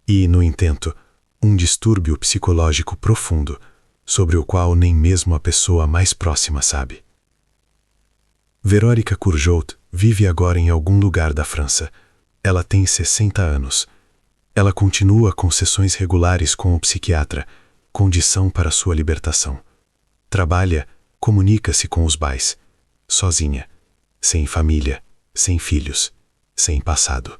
B: e, no entanto, um distúrbio psicológico profundo, sobre o qual nem mesmo a pessoa mais próxima sabe.
C: Véronique Courgeot vive agora em algum lugar da França. Ela tem 60 anos. Ela continua com sessões regulares com o psiquiatra, condição para sua libertação. Trabalha, comunica-se com os pais, sozinha, sem família, sem filhos, sem passado.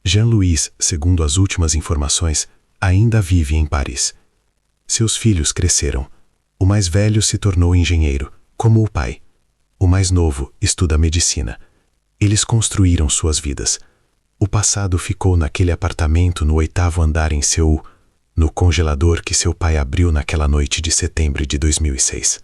C: Jean-Louis, segundo as últimas informações, ainda vive em Paris. Seus filhos cresceram. O mais velho se tornou engenheiro, como o pai. O mais novo estuda medicina. Eles construíram suas vidas. O passado ficou naquele apartamento no 8º andar em Seul, no congelador que seu pai abriu naquela noite de setembro de 2006.